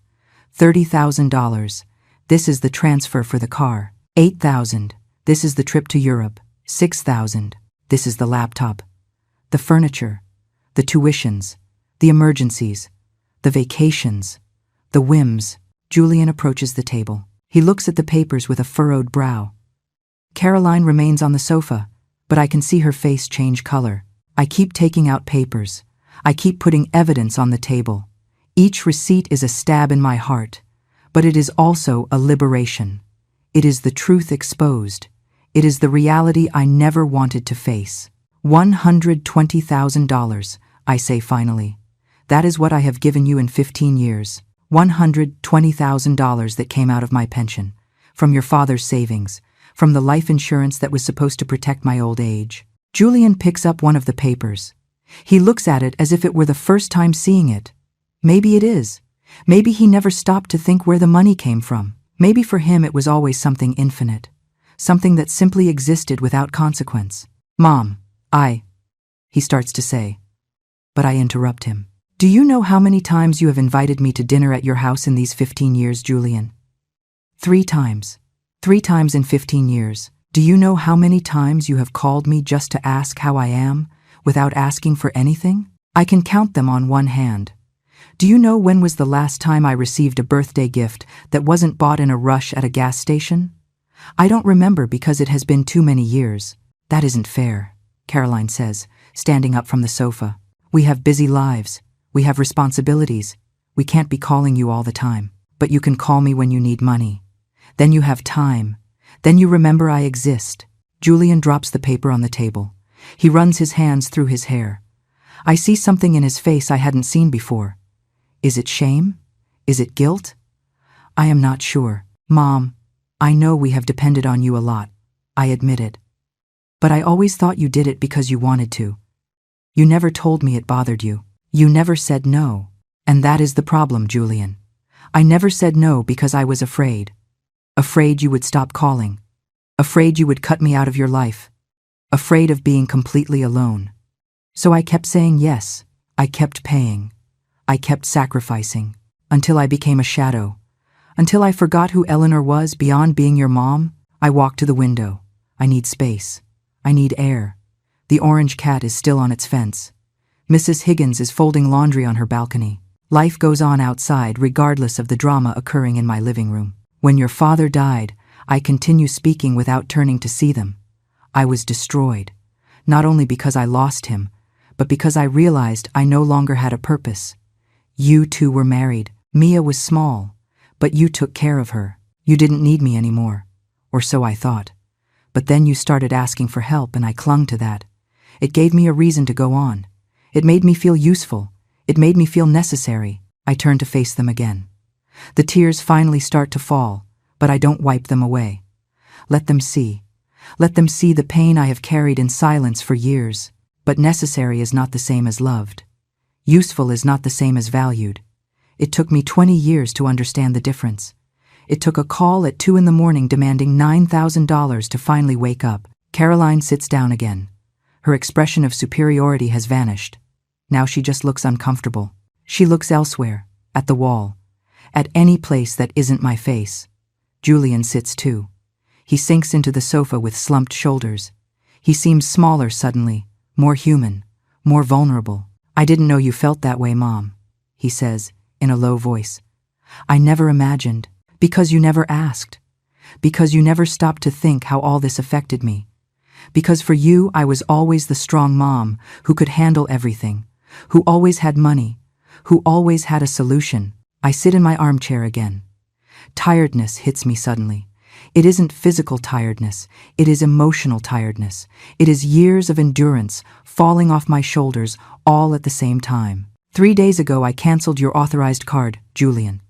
$30,000. This is the transfer for the car. $8,000. This is the trip to Europe. $6,000. This is the laptop. The furniture. The tuitions. The emergencies. The vacations. The whims. Julian approaches the table. He looks at the papers with a furrowed brow. Caroline remains on the sofa, but I can see her face change color. I keep taking out papers. I keep putting evidence on the table. Each receipt is a stab in my heart, but it is also a liberation. It is the truth exposed. It is the reality I never wanted to face. $120,000, I say finally. That is what I have given you in 15 years. $120,000 that came out of my pension, from your father's savings, from the life insurance that was supposed to protect my old age. Julian picks up one of the papers. He looks at it as if it were the first time seeing it. Maybe it is. Maybe he never stopped to think where the money came from. Maybe for him it was always something infinite, something that simply existed without consequence. Mom, he starts to say, but I interrupt him. Do you know how many times you have invited me to dinner at your house in these 15 years, Julian? 3 times. 3 times in 15 years. Do you know how many times you have called me just to ask how I am, without asking for anything? I can count them on one hand. Do you know when was the last time I received a birthday gift that wasn't bought in a rush at a gas station? I don't remember because it has been too many years. That isn't fair, Caroline says, standing up from the sofa. We have busy lives. We have responsibilities. We can't be calling you all the time. But you can call me when you need money. Then you have time. Then you remember I exist. Julian drops the paper on the table. He runs his hands through his hair. I see something in his face I hadn't seen before. Is it shame? Is it guilt? I am not sure. Mom, I know we have depended on you a lot. I admit it. But I always thought you did it because you wanted to. You never told me it bothered you. You never said no. And that is the problem, Julian. I never said no because I was afraid. Afraid you would stop calling. Afraid you would cut me out of your life. afraid of being completely alone. So I kept saying yes, I kept paying, I kept sacrificing, until I became a shadow, until I forgot who Eleanor was beyond being your mom. I walked to the window. I need space. I need air. The orange cat is still on its fence. Mrs. Higgins is folding laundry on her balcony. Life goes on outside regardless of the drama occurring in my living room. When your father died, I continue speaking without turning to see them. I was destroyed, not only because I lost him, but because I realized I no longer had a purpose. You two were married. Mia was small, but you took care of her. You didn't need me anymore, or so I thought. But then you started asking for help and I clung to that. It gave me a reason to go on. It made me feel useful. It made me feel necessary. I turned to face them again. The tears finally start to fall, but I don't wipe them away. Let them see. Let them see the pain I have carried in silence for years. But necessary is not the same as loved. Useful is not the same as valued. It took me 20 years to understand the difference. It took a call at 2 a.m. demanding $9,000 to finally wake up. Caroline sits down again. Her expression of superiority has vanished. Now she just looks uncomfortable. She looks elsewhere, at the wall, at any place that isn't my face. Julian sits too. He sinks into the sofa with slumped shoulders. He seems smaller suddenly, more human, more vulnerable. I didn't know you felt that way, Mom, he says, in a low voice. I never imagined, because you never asked, because you never stopped to think how all this affected me. Because for you, I was always the strong mom who could handle everything, who always had money, who always had a solution. I sit in my armchair again. Tiredness hits me suddenly. It isn't physical tiredness, it is emotional tiredness. It is years of endurance falling off my shoulders all at the same time. 3 days ago I canceled your authorized card, Julian.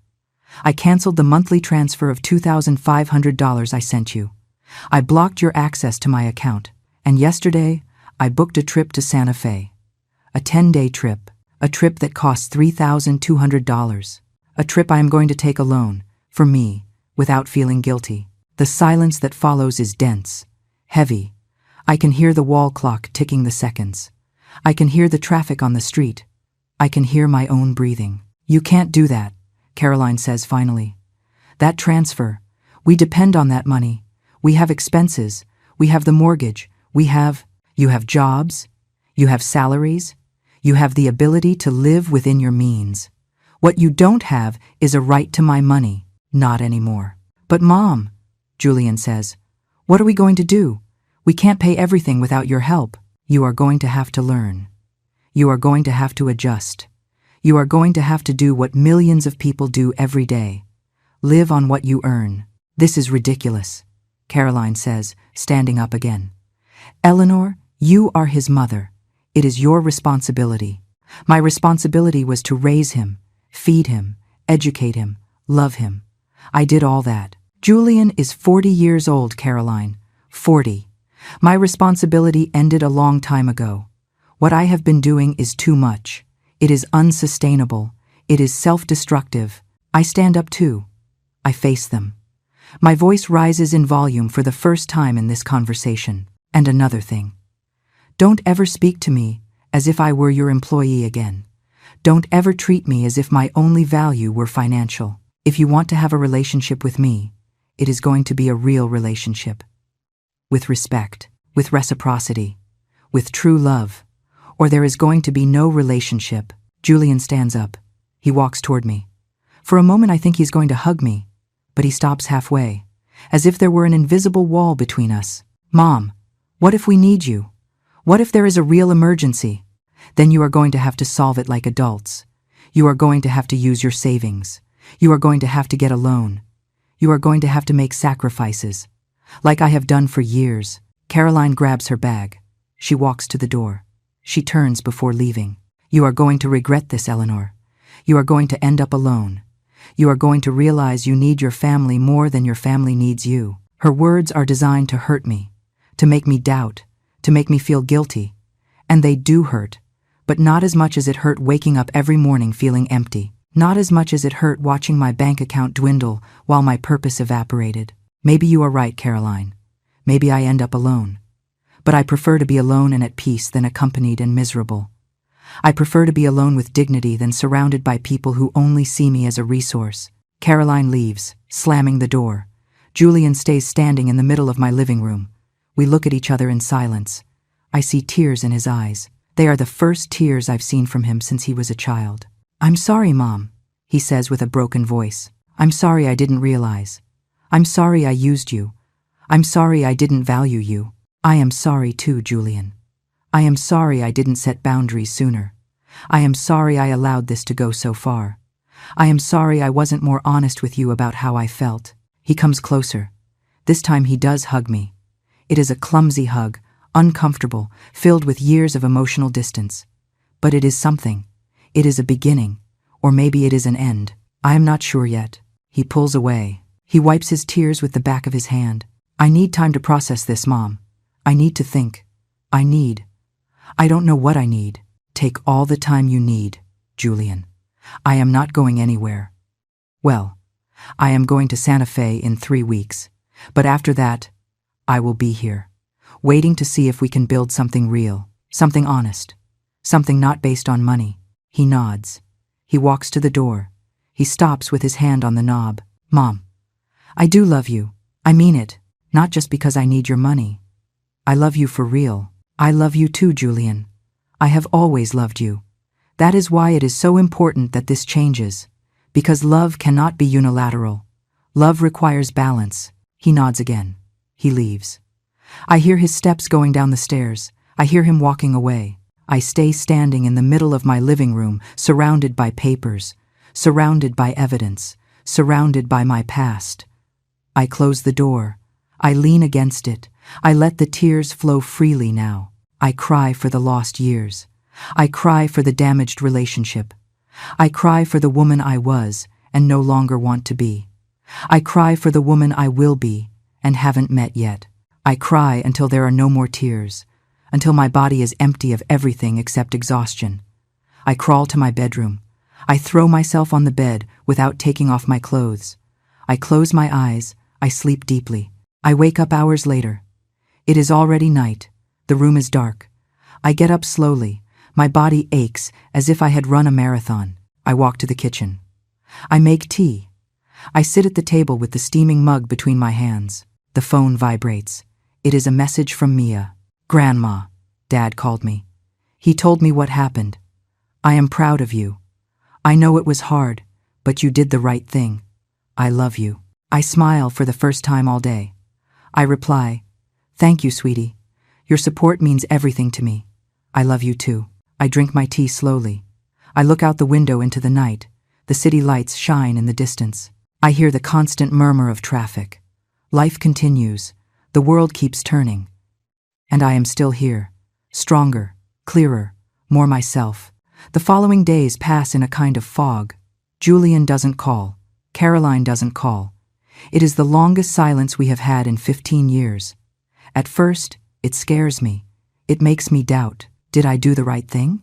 I canceled the monthly transfer of $2,500 I sent you. I blocked your access to my account. And yesterday, I booked a trip to Santa Fe. A 10-day trip. A trip that costs $3,200. A trip I am going to take alone, for me, without feeling guilty. The silence that follows is dense, heavy. I can hear the wall clock ticking the seconds. I can hear the traffic on the street. I can hear my own breathing. You can't do that, Caroline says finally. That transfer, we depend on that money. We have expenses. We have the mortgage. You have jobs. You have salaries. You have the ability to live within your means. What you don't have is a right to my money. Not anymore. But Mom, Julian says, what are we going to do? We can't pay everything without your help. You are going to have to learn. You are going to have to adjust. You are going to have to do what millions of people do every day. Live on what you earn. This is ridiculous, Caroline says, standing up again. Eleanor, you are his mother. It is your responsibility. My responsibility was to raise him, feed him, educate him, love him. I did all that. Julian is 40 years old, Caroline. 40. My responsibility ended a long time ago. What I have been doing is too much. It is unsustainable. It is self-destructive. I stand up too. I face them. My voice rises in volume for the first time in this conversation. And another thing. Don't ever speak to me as if I were your employee again. Don't ever treat me as if my only value were financial. If you want to have a relationship with me, it is going to be a real relationship. With respect, with reciprocity, with true love, or there is going to be no relationship. Julian stands up. He walks toward me. For a moment I think he's going to hug me, but he stops halfway, as if there were an invisible wall between us. Mom, what if we need you? What if there is a real emergency? Then you are going to have to solve it like adults. You are going to have to use your savings. You are going to have to get a loan. You are going to have to make sacrifices. Like I have done for years. Caroline grabs her bag. She walks to the door. She turns before leaving. You are going to regret this, Eleanor. You are going to end up alone. You are going to realize you need your family more than your family needs you. Her words are designed to hurt me, to make me doubt, to make me feel guilty. And they do hurt, but not as much as it hurt waking up every morning feeling empty. Not as much as it hurt watching my bank account dwindle while my purpose evaporated. Maybe you are right, Caroline. Maybe I end up alone. But I prefer to be alone and at peace than accompanied and miserable. I prefer to be alone with dignity than surrounded by people who only see me as a resource. Caroline leaves, slamming the door. Julian stays standing in the middle of my living room. We look at each other in silence. I see tears in his eyes. They are the first tears I've seen from him since he was a child. "I'm sorry, Mom," he says with a broken voice. "I'm sorry I didn't realize. I'm sorry I used you. I'm sorry I didn't value you. I am sorry too, Julian. I am sorry I didn't set boundaries sooner. I am sorry I allowed this to go so far. I am sorry I wasn't more honest with you about how I felt." He comes closer. This time he does hug me. It is a clumsy hug, uncomfortable, filled with years of emotional distance. But it is something. It is a beginning, or maybe it is an end. I am not sure yet. He pulls away. He wipes his tears with the back of his hand. "I need time to process this, Mom. I need to think. I don't know what I need. Take all the time you need, Julian. I am not going anywhere. Well, I am going to Santa Fe in 3 weeks, but after that, I will be here, waiting to see if we can build something real, something honest, something not based on money." He nods. He walks to the door. He stops with his hand on the knob. "Mom, I do love you. I mean it, not just because I need your money. I love you for real. I love you too, Julian. I have always loved you. That is why it is so important that this changes, because love cannot be unilateral. Love requires balance." He nods again. He leaves. I hear his steps going down the stairs. I hear him walking away. I stay standing in the middle of my living room, surrounded by papers, surrounded by evidence, surrounded by my past. I close the door. I lean against it. I let the tears flow freely now. I cry for the lost years. I cry for the damaged relationship. I cry for the woman I was and no longer want to be. I cry for the woman I will be and haven't met yet. I cry until there are no more tears, until my body is empty of everything except exhaustion. I crawl to my bedroom. I throw myself on the bed without taking off my clothes. I close my eyes. I sleep deeply. I wake up hours later. It is already night. The room is dark. I get up slowly. My body aches as if I had run a marathon. I walk to the kitchen. I make tea. I sit at the table with the steaming mug between my hands. The phone vibrates. It is a message from Mia. "Grandma," Dad called me. He told me what happened. "I am proud of you. I know it was hard, but you did the right thing. I love you." I smile for the first time all day. I reply, "Thank you, sweetie. Your support means everything to me. I love you too." I drink my tea slowly. I look out the window into the night. The city lights shine in the distance. I hear the constant murmur of traffic. Life continues. The world keeps turning. And I am still here, stronger, clearer, more myself. The following days pass in a kind of fog. Julian doesn't call. Caroline doesn't call. It is the longest silence we have had in 15 years. At first, it scares me. It makes me doubt. Did I do the right thing?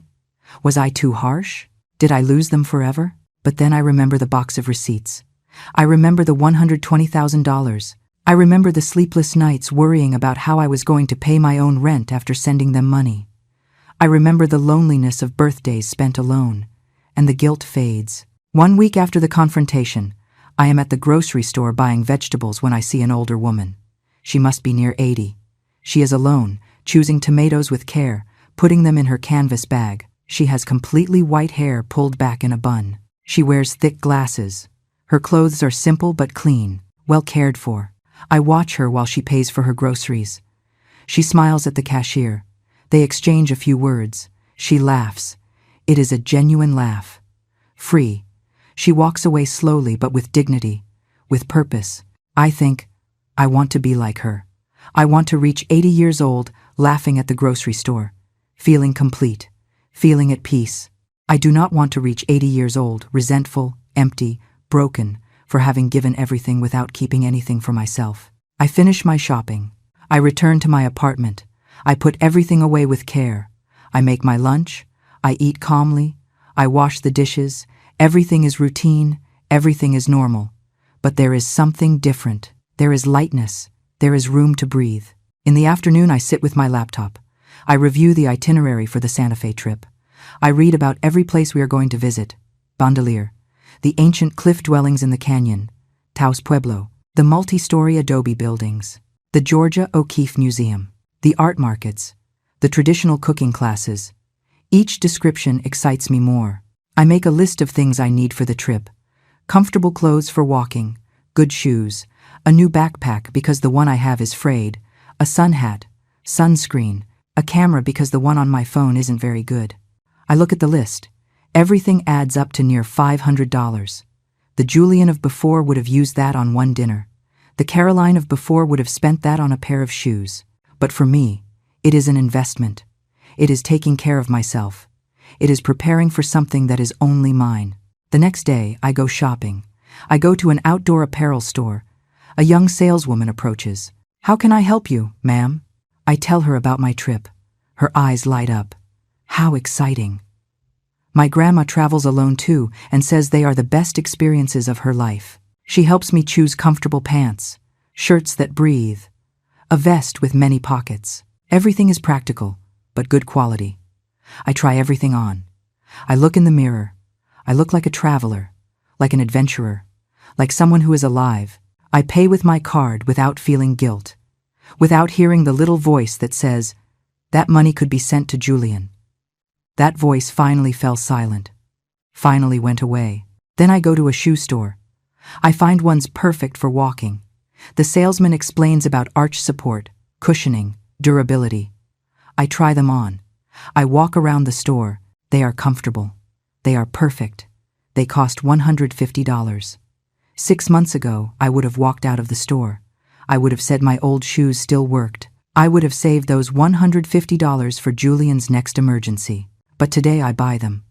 Was I too harsh? Did I lose them forever? But then I remember the box of receipts. I remember the $120,000. I remember the sleepless nights worrying about how I was going to pay my own rent after sending them money. I remember the loneliness of birthdays spent alone, and the guilt fades. 1 week after the confrontation, I am at the grocery store buying vegetables when I see an older woman. She must be near 80. She is alone, choosing tomatoes with care, putting them in her canvas bag. She has completely white hair pulled back in a bun. She wears thick glasses. Her clothes are simple but clean, well cared for. I watch her while she pays for her groceries. She smiles at the cashier. They exchange a few words. She laughs. It is a genuine laugh. Free. She walks away slowly but with dignity, with purpose. I think, I want to be like her. I want to reach 80 years old, laughing at the grocery store, feeling complete, feeling at peace. I do not want to reach 80 years old, resentful, empty, broken, for having given everything without keeping anything for myself. I finish my shopping. I return to my apartment. I put everything away with care. I make my lunch. I eat calmly. I wash the dishes. Everything is routine. Everything is normal. But there is something different. There is lightness. There is room to breathe. In the afternoon, I sit with my laptop. I review the itinerary for the Santa Fe trip. I read about every place we are going to visit: Bandelier, the ancient cliff dwellings in the canyon, Taos Pueblo, the multi-story adobe buildings, the Georgia O'Keeffe Museum, the art markets, the traditional cooking classes. Each description excites me more. I make a list of things I need for the trip: comfortable clothes for walking, good shoes, a new backpack because the one I have is frayed, a sun hat, sunscreen, a camera because the one on my phone isn't very good. I look at the list. Everything adds up to near $500. The Julian of before would have used that on one dinner. The Caroline of before would have spent that on a pair of shoes. But for me, it is an investment. It is taking care of myself. It is preparing for something that is only mine. The next day, I go shopping. I go to an outdoor apparel store. A young saleswoman approaches. "How can I help you, ma'am?" I tell her about my trip. Her eyes light up. How exciting. My grandma travels alone too and says they are the best experiences of her life. She helps me choose comfortable pants, shirts that breathe, a vest with many pockets. Everything is practical, but good quality. I try everything on. I look in the mirror. I look like a traveler, like an adventurer, like someone who is alive. I pay with my card without feeling guilt, without hearing the little voice that says, "That money could be sent to Julian." That voice finally fell silent, finally went away. Then I go to a shoe store. I find ones perfect for walking. The salesman explains about arch support, cushioning, durability. I try them on. I walk around the store. They are comfortable. They are perfect. They cost $150. 6 months ago, I would have walked out of the store. I would have said my old shoes still worked. I would have saved those $150 for Julian's next emergency. But today I buy them.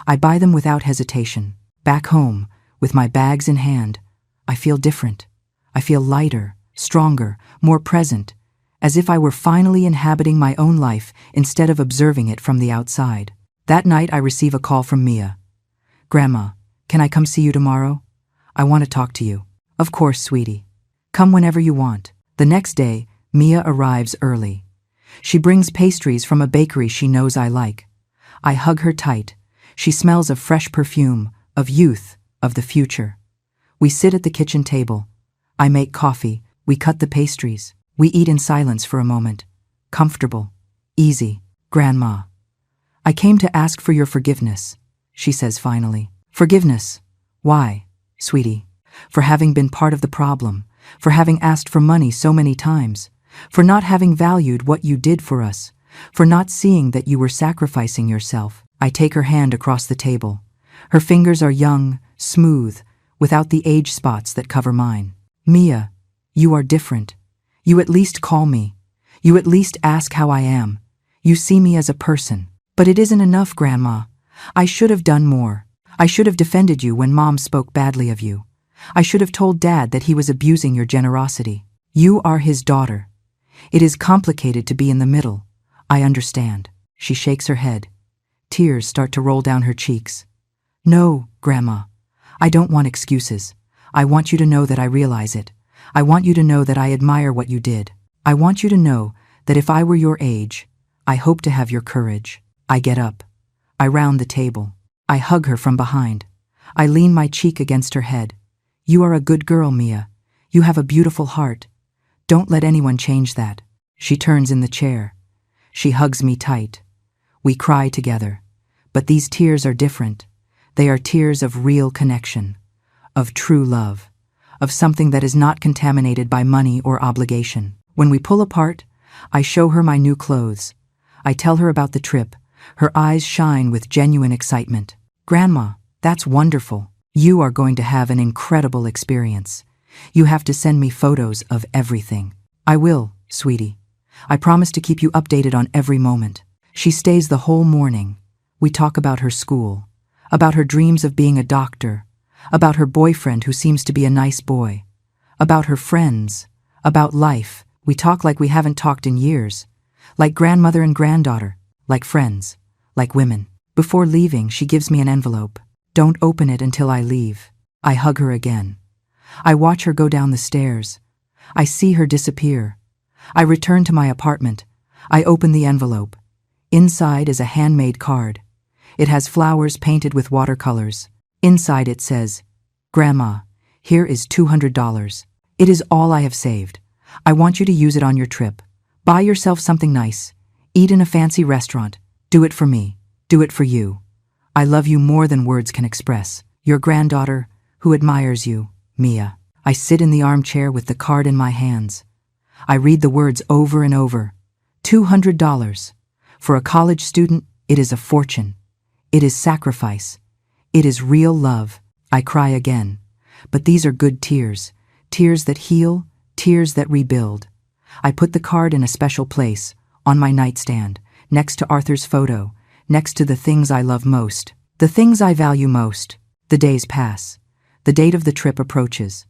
I buy them without hesitation. Back home, with my bags in hand, I feel different. I feel lighter, stronger, more present, as if I were finally inhabiting my own life instead of observing it from the outside. That night I receive a call from Mia. "Grandma, can I come see you tomorrow? I want to talk to you." "Of course, sweetie. Come whenever you want." The next day, Mia arrives early. She brings pastries from a bakery she knows I like. I hug her tight. She smells of fresh perfume, of youth, of the future. We sit at the kitchen table. I make coffee. We cut the pastries. We eat in silence for a moment. Comfortable. Easy. "Grandma, I came to ask for your forgiveness," she says finally. "Forgiveness? Why, sweetie?" "For having been part of the problem, for having asked for money so many times, for not having valued what you did for us, for not seeing that you were sacrificing yourself." I take her hand across the table. Her fingers are young, smooth, without the age spots that cover mine. "Mia, you are different. You at least call me. You at least ask how I am. You see me as a person. But it isn't enough, Grandma. I should have done more. I should have defended you when Mom spoke badly of you. I should have told Dad that he was abusing your generosity. You are his daughter. It is complicated to be in the middle. I understand." She shakes her head. Tears start to roll down her cheeks. "No, Grandma. I don't want excuses. I want you to know that I realize it. I want you to know that I admire what you did. I want you to know that if I were your age, I hope to have your courage." I get up. I round the table. I hug her from behind. I lean my cheek against her head. "You are a good girl, Mia. You have a beautiful heart. Don't let anyone change that." She turns in the chair. She hugs me tight. We cry together. But these tears are different. They are tears of real connection, of true love, of something that is not contaminated by money or obligation. When we pull apart, I show her my new clothes. I tell her about the trip. Her eyes shine with genuine excitement. "Grandma, that's wonderful. You are going to have an incredible experience. You have to send me photos of everything." "I will, sweetie. I promise to keep you updated on every moment." She stays the whole morning. We talk about her school, about her dreams of being a doctor, about her boyfriend who seems to be a nice boy, about her friends, about life. We talk like we haven't talked in years, like grandmother and granddaughter, like friends, like women. Before leaving, she gives me an envelope. "Don't open it until I leave." I hug her again. I watch her go down the stairs. I see her disappear. I return to my apartment. I open the envelope. Inside is a handmade card. It has flowers painted with watercolors. Inside it says, "Grandma, here is $200. It is all I have saved. I want you to use it on your trip. Buy yourself something nice. Eat in a fancy restaurant. Do it for me. Do it for you. I love you more than words can express. Your granddaughter, who admires you, Mia." I sit in the armchair with the card in my hands. I read the words over and over. $200. For a college student, it is a fortune. It is sacrifice. It is real love. I cry again. But these are good tears. Tears that heal, tears that rebuild. I put the card in a special place, on my nightstand, next to Arthur's photo, next to the things I love most, the things I value most. The days pass. The date of the trip approaches.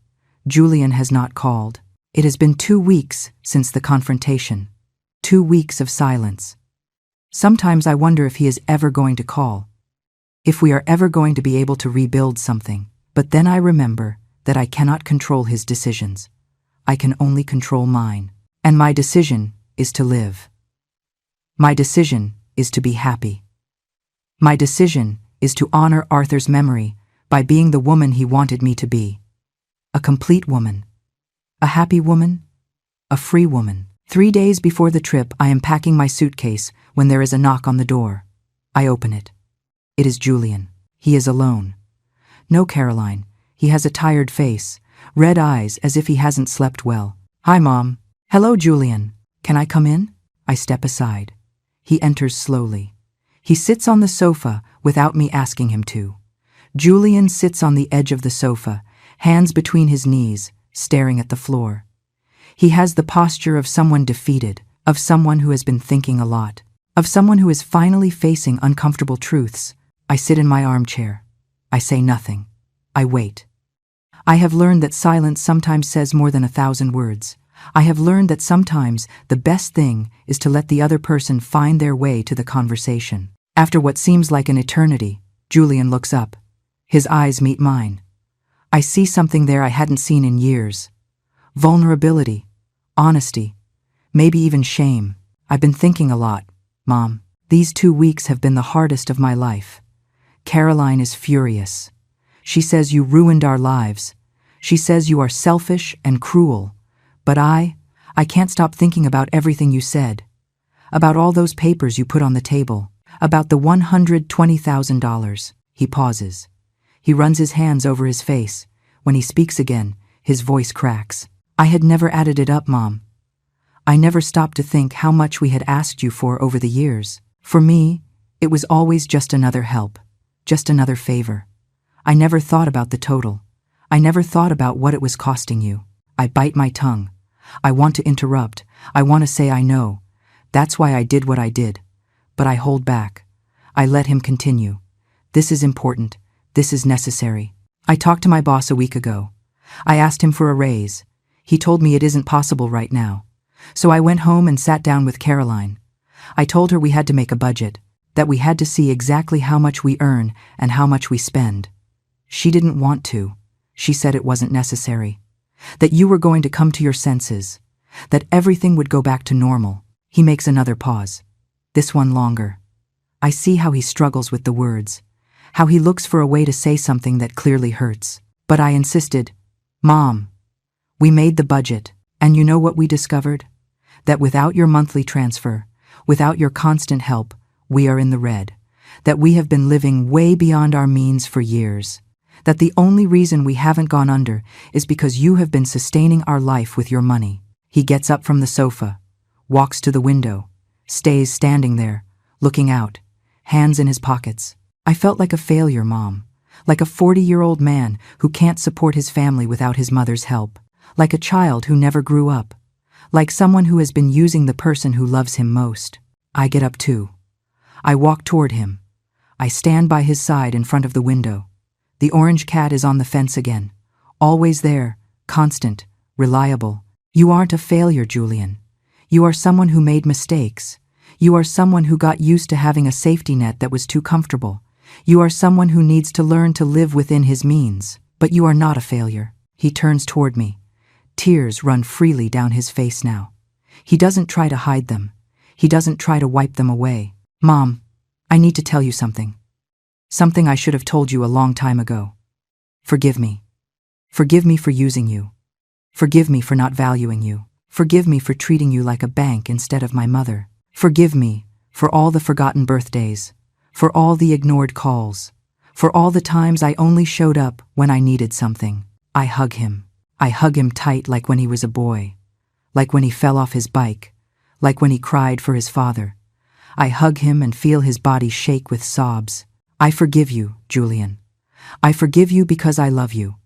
Julian has not called. It has been 2 weeks since the confrontation. 2 weeks of silence. Sometimes I wonder if he is ever going to call. If we are ever going to be able to rebuild something. But then I remember that I cannot control his decisions. I can only control mine. And my decision is to live. My decision is to be happy. My decision is to honor Arthur's memory by being the woman he wanted me to be. A complete woman. A happy woman. A free woman. 3 days before the trip, I am packing my suitcase when there is a knock on the door. I open it. It is Julian. He is alone. No Caroline. He has a tired face, red eyes as if he hasn't slept well. "Hi, Mom." "Hello, Julian. Can I come in?" I step aside. He enters slowly. He sits on the sofa without me asking him to. Julian sits on the edge of the sofa, hands between his knees, staring at the floor. He has the posture of someone defeated, of someone who has been thinking a lot, of someone who is finally facing uncomfortable truths. I sit in my armchair. I say nothing. I wait. I have learned that silence sometimes says more than 1,000 words. I have learned that sometimes the best thing is to let the other person find their way to the conversation. After what seems like an eternity, Julian looks up. His eyes meet mine. I see something there I hadn't seen in years. Vulnerability, honesty, maybe even shame. I've been thinking a lot, Mom. These 2 weeks have been the hardest of my life. Caroline is furious. She says you ruined our lives. She says you are selfish and cruel. But I can't stop thinking about everything you said. About all those papers you put on the table. About the $120,000. He pauses. He runs his hands over his face. When he speaks again, his voice cracks. "I had never added it up, Mom. I never stopped to think how much we had asked you for over the years. For me, it was always just another help, just another favor. I never thought about the total. I never thought about what it was costing you." I bite my tongue. I want to interrupt. I want to say I know. That's why I did what I did. But I hold back. I let him continue. "This is important. This is necessary. I talked to my boss a week ago. I asked him for a raise. He told me it isn't possible right now. So I went home and sat down with Caroline. I told her we had to make a budget, that we had to see exactly how much we earn and how much we spend. She didn't want to. She said it wasn't necessary. That you were going to come to your senses. That everything would go back to normal." He makes another pause. This one longer. I see how he struggles with the words. How he looks for a way to say something that clearly hurts. But I insisted, "Mom, we made the budget, and you know what we discovered? That without your monthly transfer, without your constant help, we are in the red. That we have been living way beyond our means for years. That the only reason we haven't gone under is because you have been sustaining our life with your money." He gets up from the sofa, walks to the window, stays standing there, looking out, hands in his pockets. I felt like a failure, Mom. Like a 40-year-old man who can't support his family without his mother's help. Like a child who never grew up. Like someone who has been using the person who loves him most. I get up too. I walk toward him. I stand by his side in front of the window. The orange cat is on the fence again. Always there, constant, reliable. You aren't a failure, Julian. You are someone who made mistakes. You are someone who got used to having a safety net that was too comfortable. You are someone who needs to learn to live within his means. But you are not a failure. He turns toward me. Tears run freely down his face now. He doesn't try to hide them. He doesn't try to wipe them away. Mom, I need to tell you something. Something I should have told you a long time ago. Forgive me. Forgive me for using you. Forgive me for not valuing you. Forgive me for treating you like a bank instead of my mother. Forgive me for all the forgotten birthdays, for all the ignored calls, for all the times I only showed up when I needed something. I hug him. I hug him tight like when he was a boy, like when he fell off his bike, like when he cried for his father. I hug him and feel his body shake with sobs. I forgive you, Julian. I forgive you because I love you,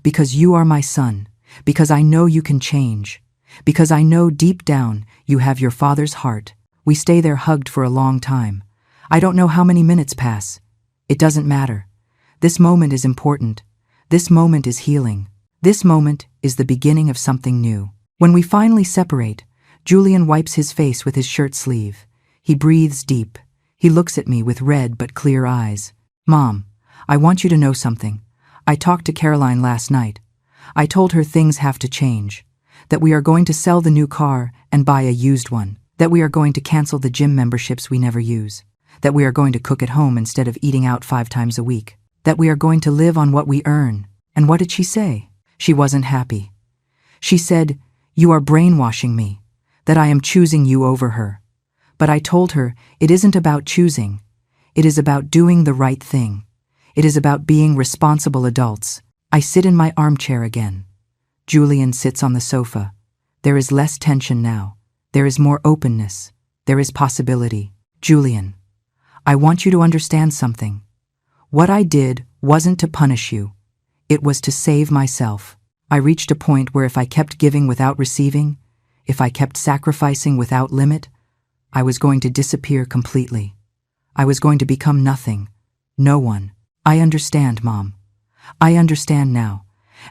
because you are my son, because I know you can change, because I know deep down you have your father's heart. We stay there hugged for a long time. I don't know how many minutes pass. It doesn't matter. This moment is important. This moment is healing. This moment is the beginning of something new. When we finally separate, Julian wipes his face with his shirt sleeve. He breathes deep. He looks at me with red but clear eyes. Mom, I want you to know something. I talked to Caroline last night. I told her things have to change, that we are going to sell the new car and buy a used one, that we are going to cancel the gym memberships we never use, that we are going to cook at home instead of eating out 5 times a week, that we are going to live on what we earn. And what did she say? She wasn't happy. She said, "You are brainwashing me, that I am choosing you over her." But I told her it isn't about choosing. It is about doing the right thing. It is about being responsible adults. I sit in my armchair again. Julian sits on the sofa. There is less tension now. There is more openness. There is possibility. Julian, I want you to understand something. What I did wasn't to punish you. It was to save myself. I reached a point where if I kept giving without receiving, if I kept sacrificing without limit, I was going to disappear completely. I was going to become nothing. No one. I understand, Mom. I understand now.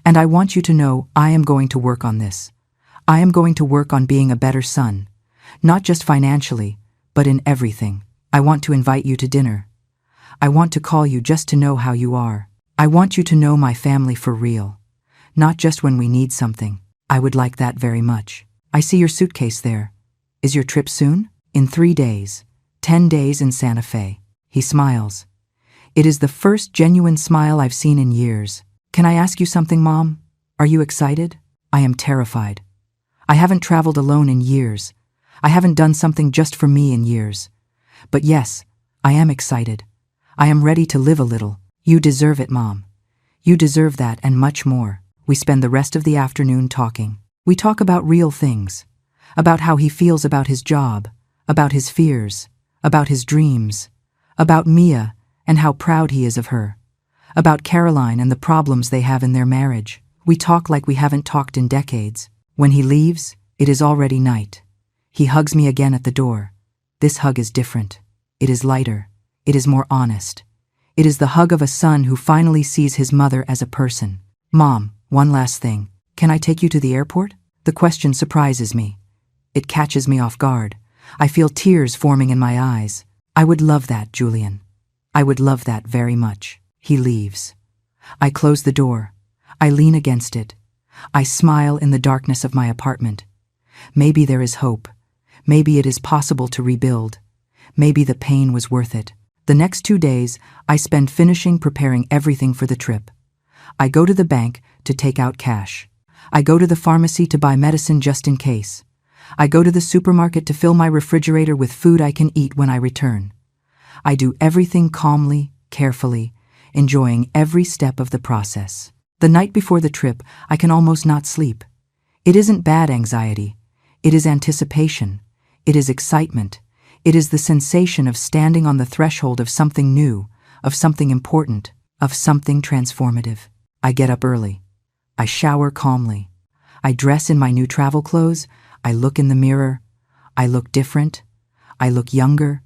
And I want you to know I am going to work on this. I am going to work on being a better son. Not just financially, but in everything. I want to invite you to dinner. I want to call you just to know how you are. I want you to know my family for real. Not just when we need something. I would like that very much. I see your suitcase there. Is your trip soon? In 3 days. 10 days in Santa Fe. He smiles. It is the first genuine smile I've seen in years. Can I ask you something, Mom? Are you excited? I am terrified. I haven't traveled alone in years. I haven't done something just for me in years. But yes, I am excited. I am ready to live a little. You deserve it, Mom. You deserve that and much more. We spend the rest of the afternoon talking. We talk about real things. About how he feels about his job, about his fears, about his dreams, about Mia and how proud he is of her, about Caroline and the problems they have in their marriage. We talk like we haven't talked in decades. When he leaves, it is already night. He hugs me again at the door. This hug is different. It is lighter. It is more honest. It is the hug of a son who finally sees his mother as a person. Mom, one last thing. Can I take you to the airport? The question surprises me. It catches me off guard. I feel tears forming in my eyes. I would love that, Julian. I would love that very much. He leaves. I close the door. I lean against it. I smile in the darkness of my apartment. Maybe there is hope. Maybe it is possible to rebuild. Maybe the pain was worth it. The next 2 days, I spend finishing preparing everything for the trip. I go to the bank to take out cash. I go to the pharmacy to buy medicine just in case. I go to the supermarket to fill my refrigerator with food I can eat when I return. I do everything calmly, carefully, enjoying every step of the process. The night before the trip, I can almost not sleep. It isn't bad anxiety. It is anticipation. It is excitement. It is the sensation of standing on the threshold of something new, of something important, of something transformative. I get up early. I shower calmly. I dress in my new travel clothes. I look in the mirror. I look different. I look younger.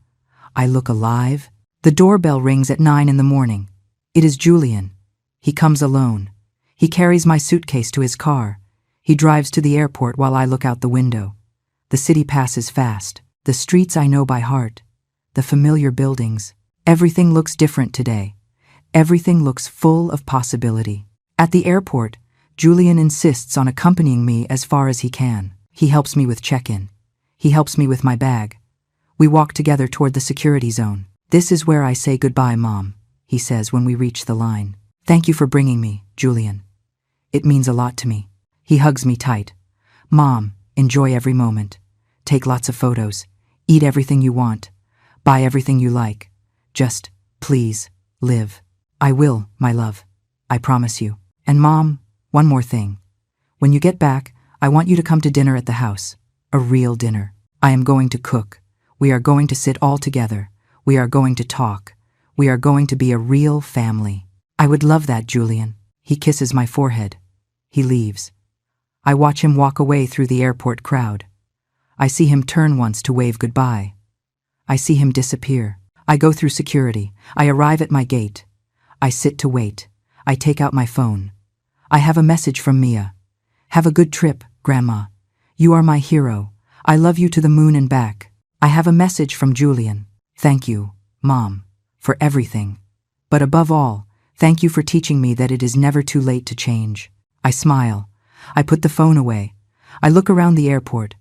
I look alive. The doorbell rings at 9 in the morning. It is Julian. He comes alone. He carries my suitcase to his car. He drives to the airport while I look out the window. The city passes fast. The streets I know by heart. The familiar buildings. Everything looks different today. Everything looks full of possibility. At the airport, Julian insists on accompanying me as far as he can. He helps me with check-in. He helps me with my bag. We walk together toward the security zone. "This is where I say goodbye, Mom," he says when we reach the line. "Thank you for bringing me, Julian. It means a lot to me." He hugs me tight. "Mom, enjoy every moment. Take lots of photos. Eat everything you want. Buy everything you like. Just, please, live." "I will, my love. I promise you. And Mom, one more thing. When you get back, I want you to come to dinner at the house. A real dinner. I am going to cook. We are going to sit all together. We are going to talk. We are going to be a real family." "I would love that, Julian." He kisses my forehead. He leaves. I watch him walk away through the airport crowd. I see him turn once to wave goodbye. I see him disappear. I go through security. I arrive at my gate. I sit to wait. I take out my phone. I have a message from Mia. "Have a good trip, Grandma. You are my hero. I love you to the moon and back." I have a message from Julian. "Thank you, Mom, for everything. But above all, thank you for teaching me that it is never too late to change." I smile. I put the phone away. I look around the airport.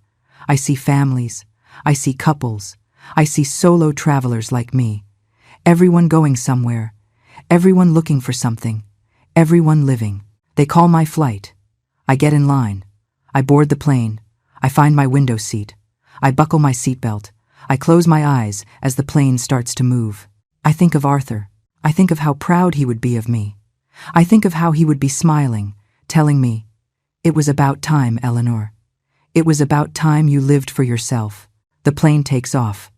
I see families. I see couples. I see solo travelers like me. Everyone going somewhere. Everyone looking for something. Everyone living. They call my flight. I get in line. I board the plane. I find my window seat. I buckle my seatbelt. I close my eyes as the plane starts to move. I think of Arthur. I think of how proud he would be of me. I think of how he would be smiling, telling me, "It was about time, Eleanor. It was about time you lived for yourself." The plane takes off.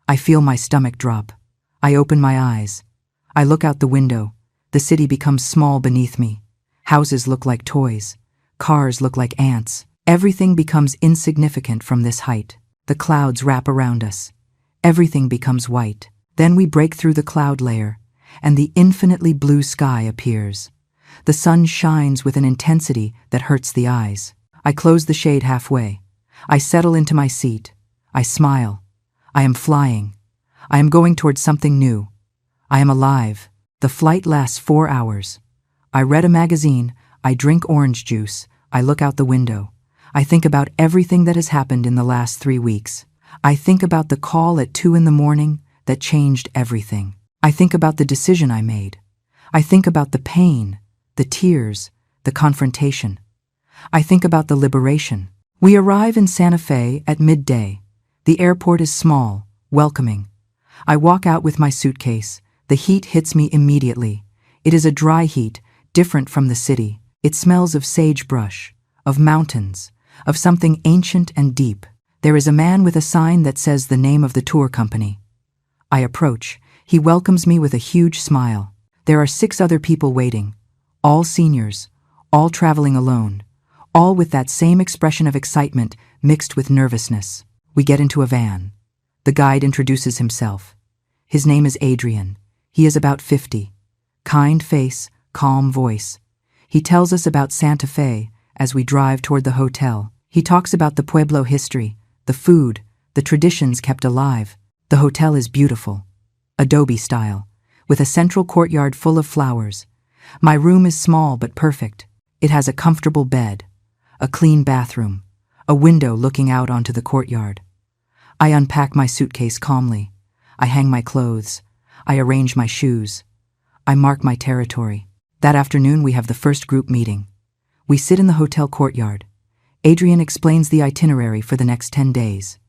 I feel my stomach drop. I open my eyes. I look out the window. The city becomes small beneath me. Houses look like toys. Cars look like ants. Everything becomes insignificant from this height. The clouds wrap around us. Everything becomes white. Then we break through the cloud layer, and the infinitely blue sky appears. The sun shines with an intensity that hurts the eyes. I close the shade halfway. I settle into my seat. I smile. I am flying. I am going towards something new. I am alive. The flight lasts 4 hours. I read a magazine. I drink orange juice. I look out the window. I think about everything that has happened in the last 3 weeks. I think about the call at 2 in the morning that changed everything. I think about the decision I made. I think about the pain, the tears, the confrontation. I think about the liberation. We arrive in Santa Fe at midday. The airport is small, welcoming. I walk out with my suitcase. The heat hits me immediately. It is a dry heat, different from the city. It smells of sagebrush, of mountains, of something ancient and deep. There is a man with a sign that says the name of the tour company. I approach. He welcomes me with a huge smile. There are 6 other people waiting, all seniors, all traveling alone, all with that same expression of excitement mixed with nervousness. We get into a van. The guide introduces himself. His name is Adrian. He is about 50. Kind face, calm voice. He tells us about Santa Fe as we drive toward the hotel. He talks about the Pueblo history, the food, the traditions kept alive. The hotel is beautiful, adobe style, with a central courtyard full of flowers. My room is small but perfect. It has a comfortable bed, a clean bathroom, a window looking out onto the courtyard. I unpack my suitcase calmly. I hang my clothes. I arrange my shoes. I mark my territory. That afternoon we have the first group meeting. We sit in the hotel courtyard. Adrian explains the itinerary for the next 10 days.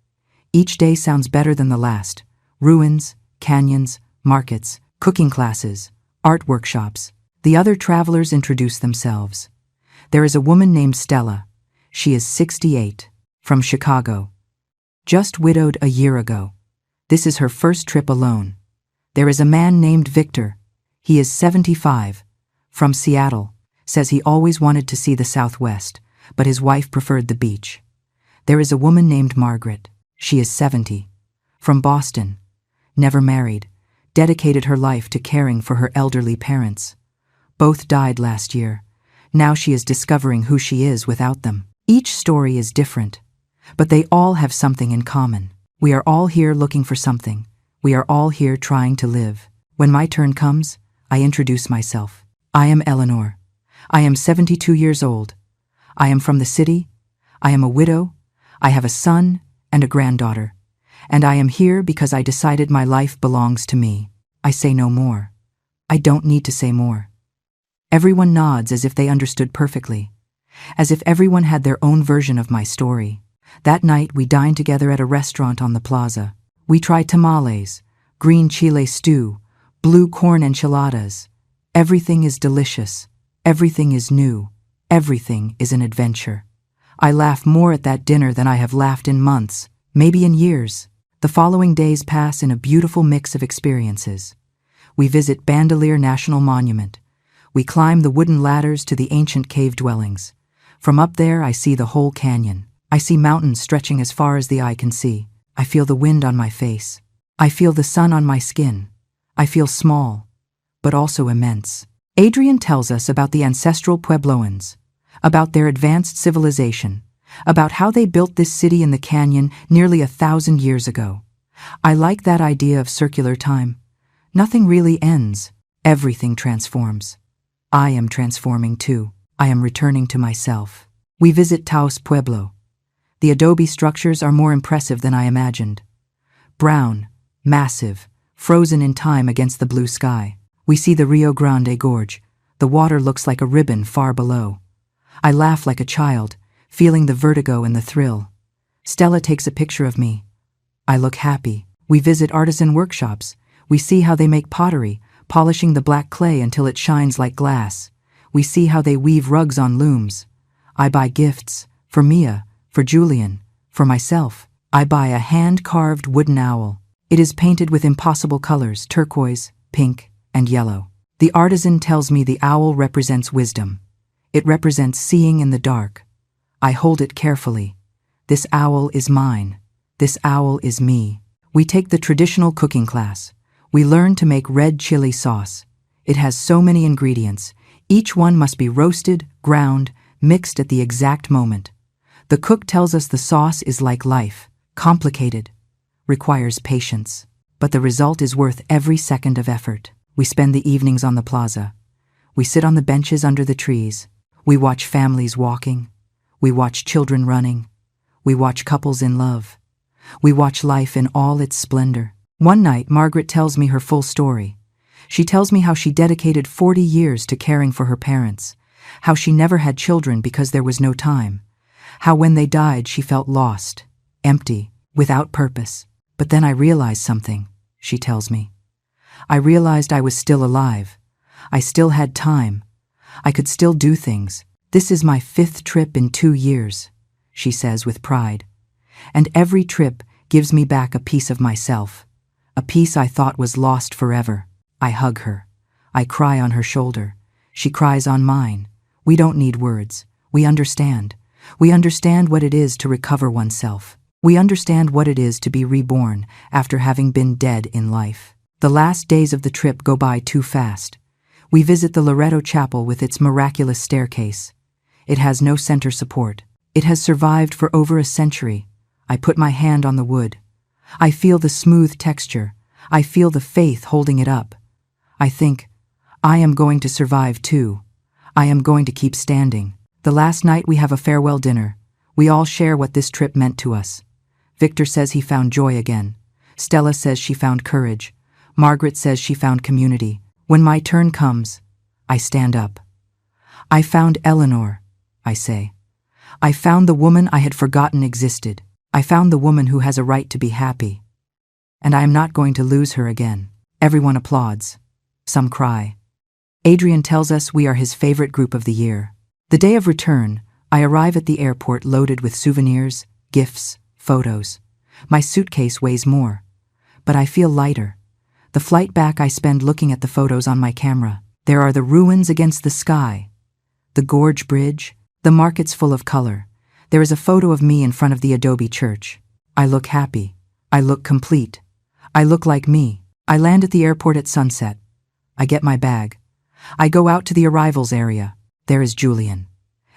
Each day sounds better than the last. Ruins, canyons, markets, cooking classes, art workshops. The other travelers introduce themselves. There is a woman named Stella. She is 68, from Chicago. Just widowed a year ago. This is her first trip alone. There is a man named Victor. He is 75, from Seattle. Says he always wanted to see the Southwest, but his wife preferred the beach. There is a woman named Margaret. She is 70, from Boston. Never married, dedicated her life to caring for her elderly parents. Both died last year. Now she is discovering who she is without them. Each story is different, but they all have something in common. We are all here looking for something. We are all here trying to live. When my turn comes, I introduce myself. I am Eleanor. I am 72 years old. I am from the city. I am a widow. I have a son and a granddaughter. And I am here because I decided my life belongs to me. I say no more. I don't need to say more. Everyone nods as if they understood perfectly, as if everyone had their own version of my story. That night we dined together at a restaurant on the plaza. We tried tamales, green chile stew, blue corn enchiladas. Everything is delicious. Everything is new. Everything is an adventure. I laugh more at that dinner than I have laughed in months, maybe in years. The following days pass in a beautiful mix of experiences. We visit Bandelier National Monument. We climb the wooden ladders to the ancient cave dwellings. From up there I see the whole canyon. I see mountains stretching as far as the eye can see. I feel the wind on my face. I feel the sun on my skin. I feel small, but also immense. Adrian tells us about the ancestral Puebloans, about their advanced civilization, about how they built this city in the canyon nearly 1,000 years ago. I like that idea of circular time. Nothing really ends. Everything transforms. I am transforming too. I am returning to myself. We visit Taos Pueblo. The adobe structures are more impressive than I imagined. Brown, massive, frozen in time against the blue sky. We see the Rio Grande Gorge. The water looks like a ribbon far below. I laugh like a child, feeling the vertigo and the thrill. Stella takes a picture of me. I look happy. We visit artisan workshops. We see how they make pottery, polishing the black clay until it shines like glass. We see how they weave rugs on looms. I buy gifts, for Mia, for Julian, for myself. I buy a hand-carved wooden owl. It is painted with impossible colors, turquoise, pink, and yellow. The artisan tells me the owl represents wisdom. It represents seeing in the dark. I hold it carefully. This owl is mine. This owl is me. We take the traditional cooking class. We learn to make red chili sauce. It has so many ingredients. Each one must be roasted, ground, mixed at the exact moment. The cook tells us the sauce is like life, complicated, requires patience. But the result is worth every second of effort. We spend the evenings on the plaza. We sit on the benches under the trees. We watch families walking. We watch children running. We watch couples in love. We watch life in all its splendor. One night, Margaret tells me her full story. She tells me how she dedicated 40 years to caring for her parents, how she never had children because there was no time, how when they died she felt lost, empty, without purpose. But then I realized something, she tells me. I realized I was still alive. I still had time. I could still do things. This is my 5th trip in 2 years, she says with pride. And every trip gives me back a piece of myself, a piece I thought was lost forever. I hug her. I cry on her shoulder. She cries on mine. We don't need words. We understand. We understand what it is to recover oneself. We understand what it is to be reborn after having been dead in life. The last days of the trip go by too fast. We visit the Loreto Chapel with its miraculous staircase. It has no center support. It has survived for over a century. I put my hand on the wood. I feel the smooth texture. I feel the faith holding it up. I think, I am going to survive too. I am going to keep standing. The last night we have a farewell dinner. We all share what this trip meant to us. Victor says he found joy again. Stella says she found courage. Margaret says she found community. When my turn comes, I stand up. I found Eleanor, I say. I found the woman I had forgotten existed. I found the woman who has a right to be happy. And I am not going to lose her again. Everyone applauds. Some cry. Adrian tells us we are his favorite group of the year. The day of return, I arrive at the airport loaded with souvenirs, gifts, photos. My suitcase weighs more, but I feel lighter. The flight back I spend looking at the photos on my camera. There are the ruins against the sky, the gorge bridge, the markets full of color. There is a photo of me in front of the adobe church. I look happy. I look complete. I look like me. I land at the airport at sunset. I get my bag. I go out to the arrivals area. There is Julian.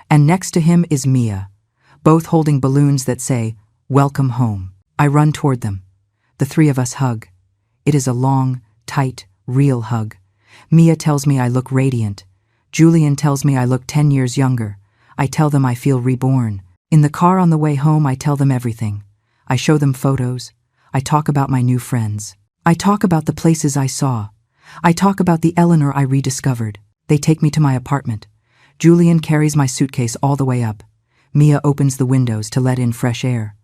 And next to him is Mia, both holding balloons that say, "Welcome home." I run toward them. The 3 of us hug. It is a long, tight, real hug. Mia tells me I look radiant. Julian tells me I look 10 years younger. I tell them I feel reborn. In the car on the way home, I tell them everything. I show them photos. I talk about my new friends. I talk about the places I saw. I talk about the Eleanor I rediscovered. They take me to my apartment. Julian carries my suitcase all the way up. Mia opens the windows to let in fresh air.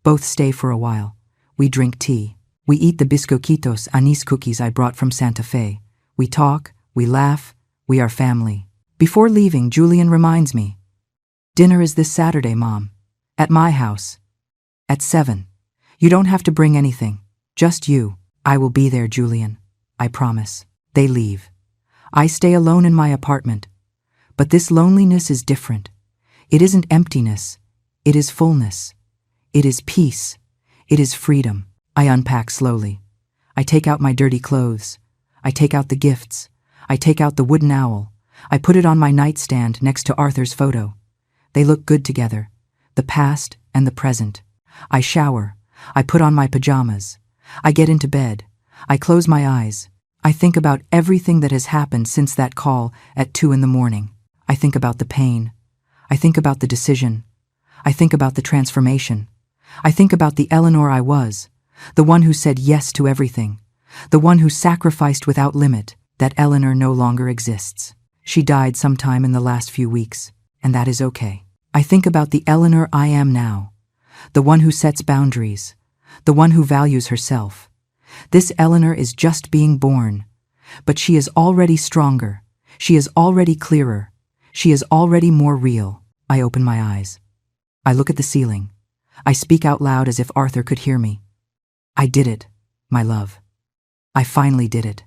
Both stay for a while. We drink tea. We eat the biscoquitos anís cookies I brought from Santa Fe. We talk, we laugh, we are family. Before leaving, Julian reminds me, "Dinner is this Saturday, Mom. At my house. At 7. You don't have to bring anything. Just you." "I will be there, Julian. I promise." They leave. I stay alone in my apartment. But this loneliness is different. It isn't emptiness. It is fullness. It is peace. It is freedom. I unpack slowly. I take out my dirty clothes. I take out the gifts. I take out the wooden owl. I put it on my nightstand next to Arthur's photo. They look good together, the past and the present. I shower. I put on my pajamas. I get into bed. I close my eyes. I think about everything that has happened since that call at 2 in the morning. I think about the pain. I think about the decision. I think about the transformation. I think about the Eleanor I was, the one who said yes to everything, the one who sacrificed without limit. That Eleanor no longer exists. She died sometime in the last few weeks, and that is okay. I think about the Eleanor I am now, the one who sets boundaries, the one who values herself. This Eleanor is just being born, but she is already stronger. She is already clearer. She is already more real. I open my eyes. I look at the ceiling. I speak out loud as if Arthur could hear me. I did it, my love. I finally did it.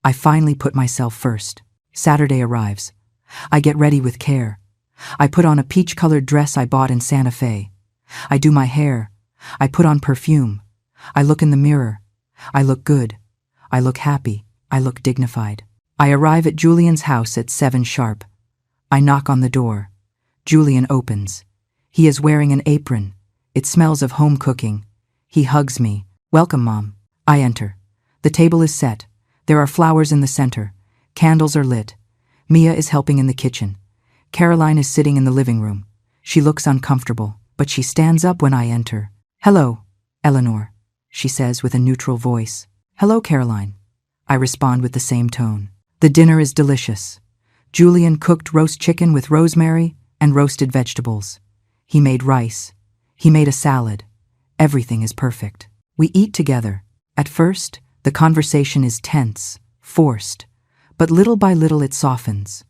I finally put myself first. Saturday arrives. I get ready with care. I put on a peach-colored dress I bought in Santa Fe. I do my hair. I put on perfume. I look in the mirror. I look good. I look happy. I look dignified. I arrive at Julian's house at 7 sharp. I knock on the door. Julian opens. He is wearing an apron. It smells of home cooking. He hugs me. "Welcome, Mom." I enter. The table is set. There are flowers in the center. Candles are lit. Mia is helping in the kitchen. Caroline is sitting in the living room. She looks uncomfortable, but she stands up when I enter. "Hello, Eleanor," she says with a neutral voice. "Hello, Caroline." I respond with the same tone. The dinner is delicious. Julian cooked roast chicken with rosemary and roasted vegetables. He made rice. He made a salad. Everything is perfect. We eat together. At first, the conversation is tense, forced, but little by little it softens.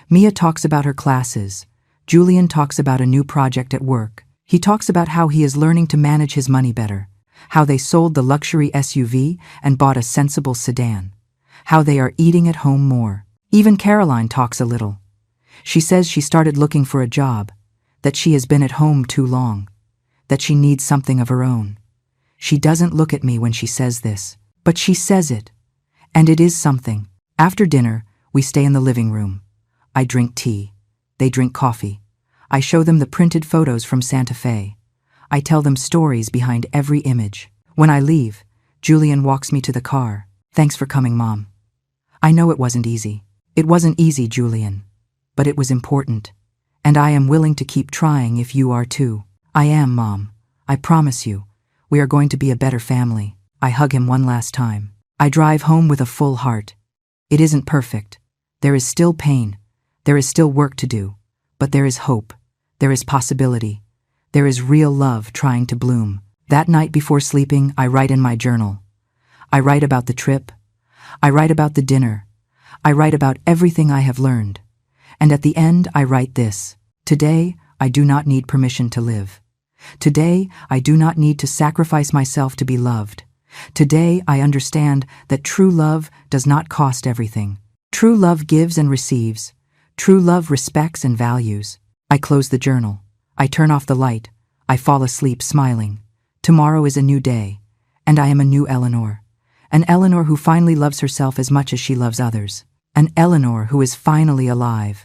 Mia talks about her classes. Julian talks about a new project at work. He talks about how he is learning to manage his money better, how they sold the luxury SUV and bought a sensible sedan, how they are eating at home more. Even Caroline talks a little. She says she started looking for a job, that she has been at home too long, that she needs something of her own. She doesn't look at me when she says this, but she says it, and it is something. After dinner, we stay in the living room. I drink tea. They drink coffee. I show them the printed photos from Santa Fe. I tell them stories behind every image. When I leave, Julian walks me to the car. "Thanks for coming, Mom. I know it wasn't easy." "It wasn't easy, Julian, but it was important. And I am willing to keep trying if you are too." "I am, Mom. I promise you. We are going to be a better family." I hug him one last time. I drive home with a full heart. It isn't perfect. There is still pain. There is still work to do. But there is hope. There is possibility. There is real love trying to bloom. That night before sleeping, I write in my journal. I write about the trip. I write about the dinner. I write about everything I have learned. And at the end, I write this: "Today, I do not need permission to live. Today, I do not need to sacrifice myself to be loved. Today, I understand that true love does not cost everything. True love gives and receives. True love respects and values." I close the journal. I turn off the light. I fall asleep smiling. Tomorrow is a new day, and I am a new Eleanor. An Eleanor who finally loves herself as much as she loves others. An Eleanor who is finally alive.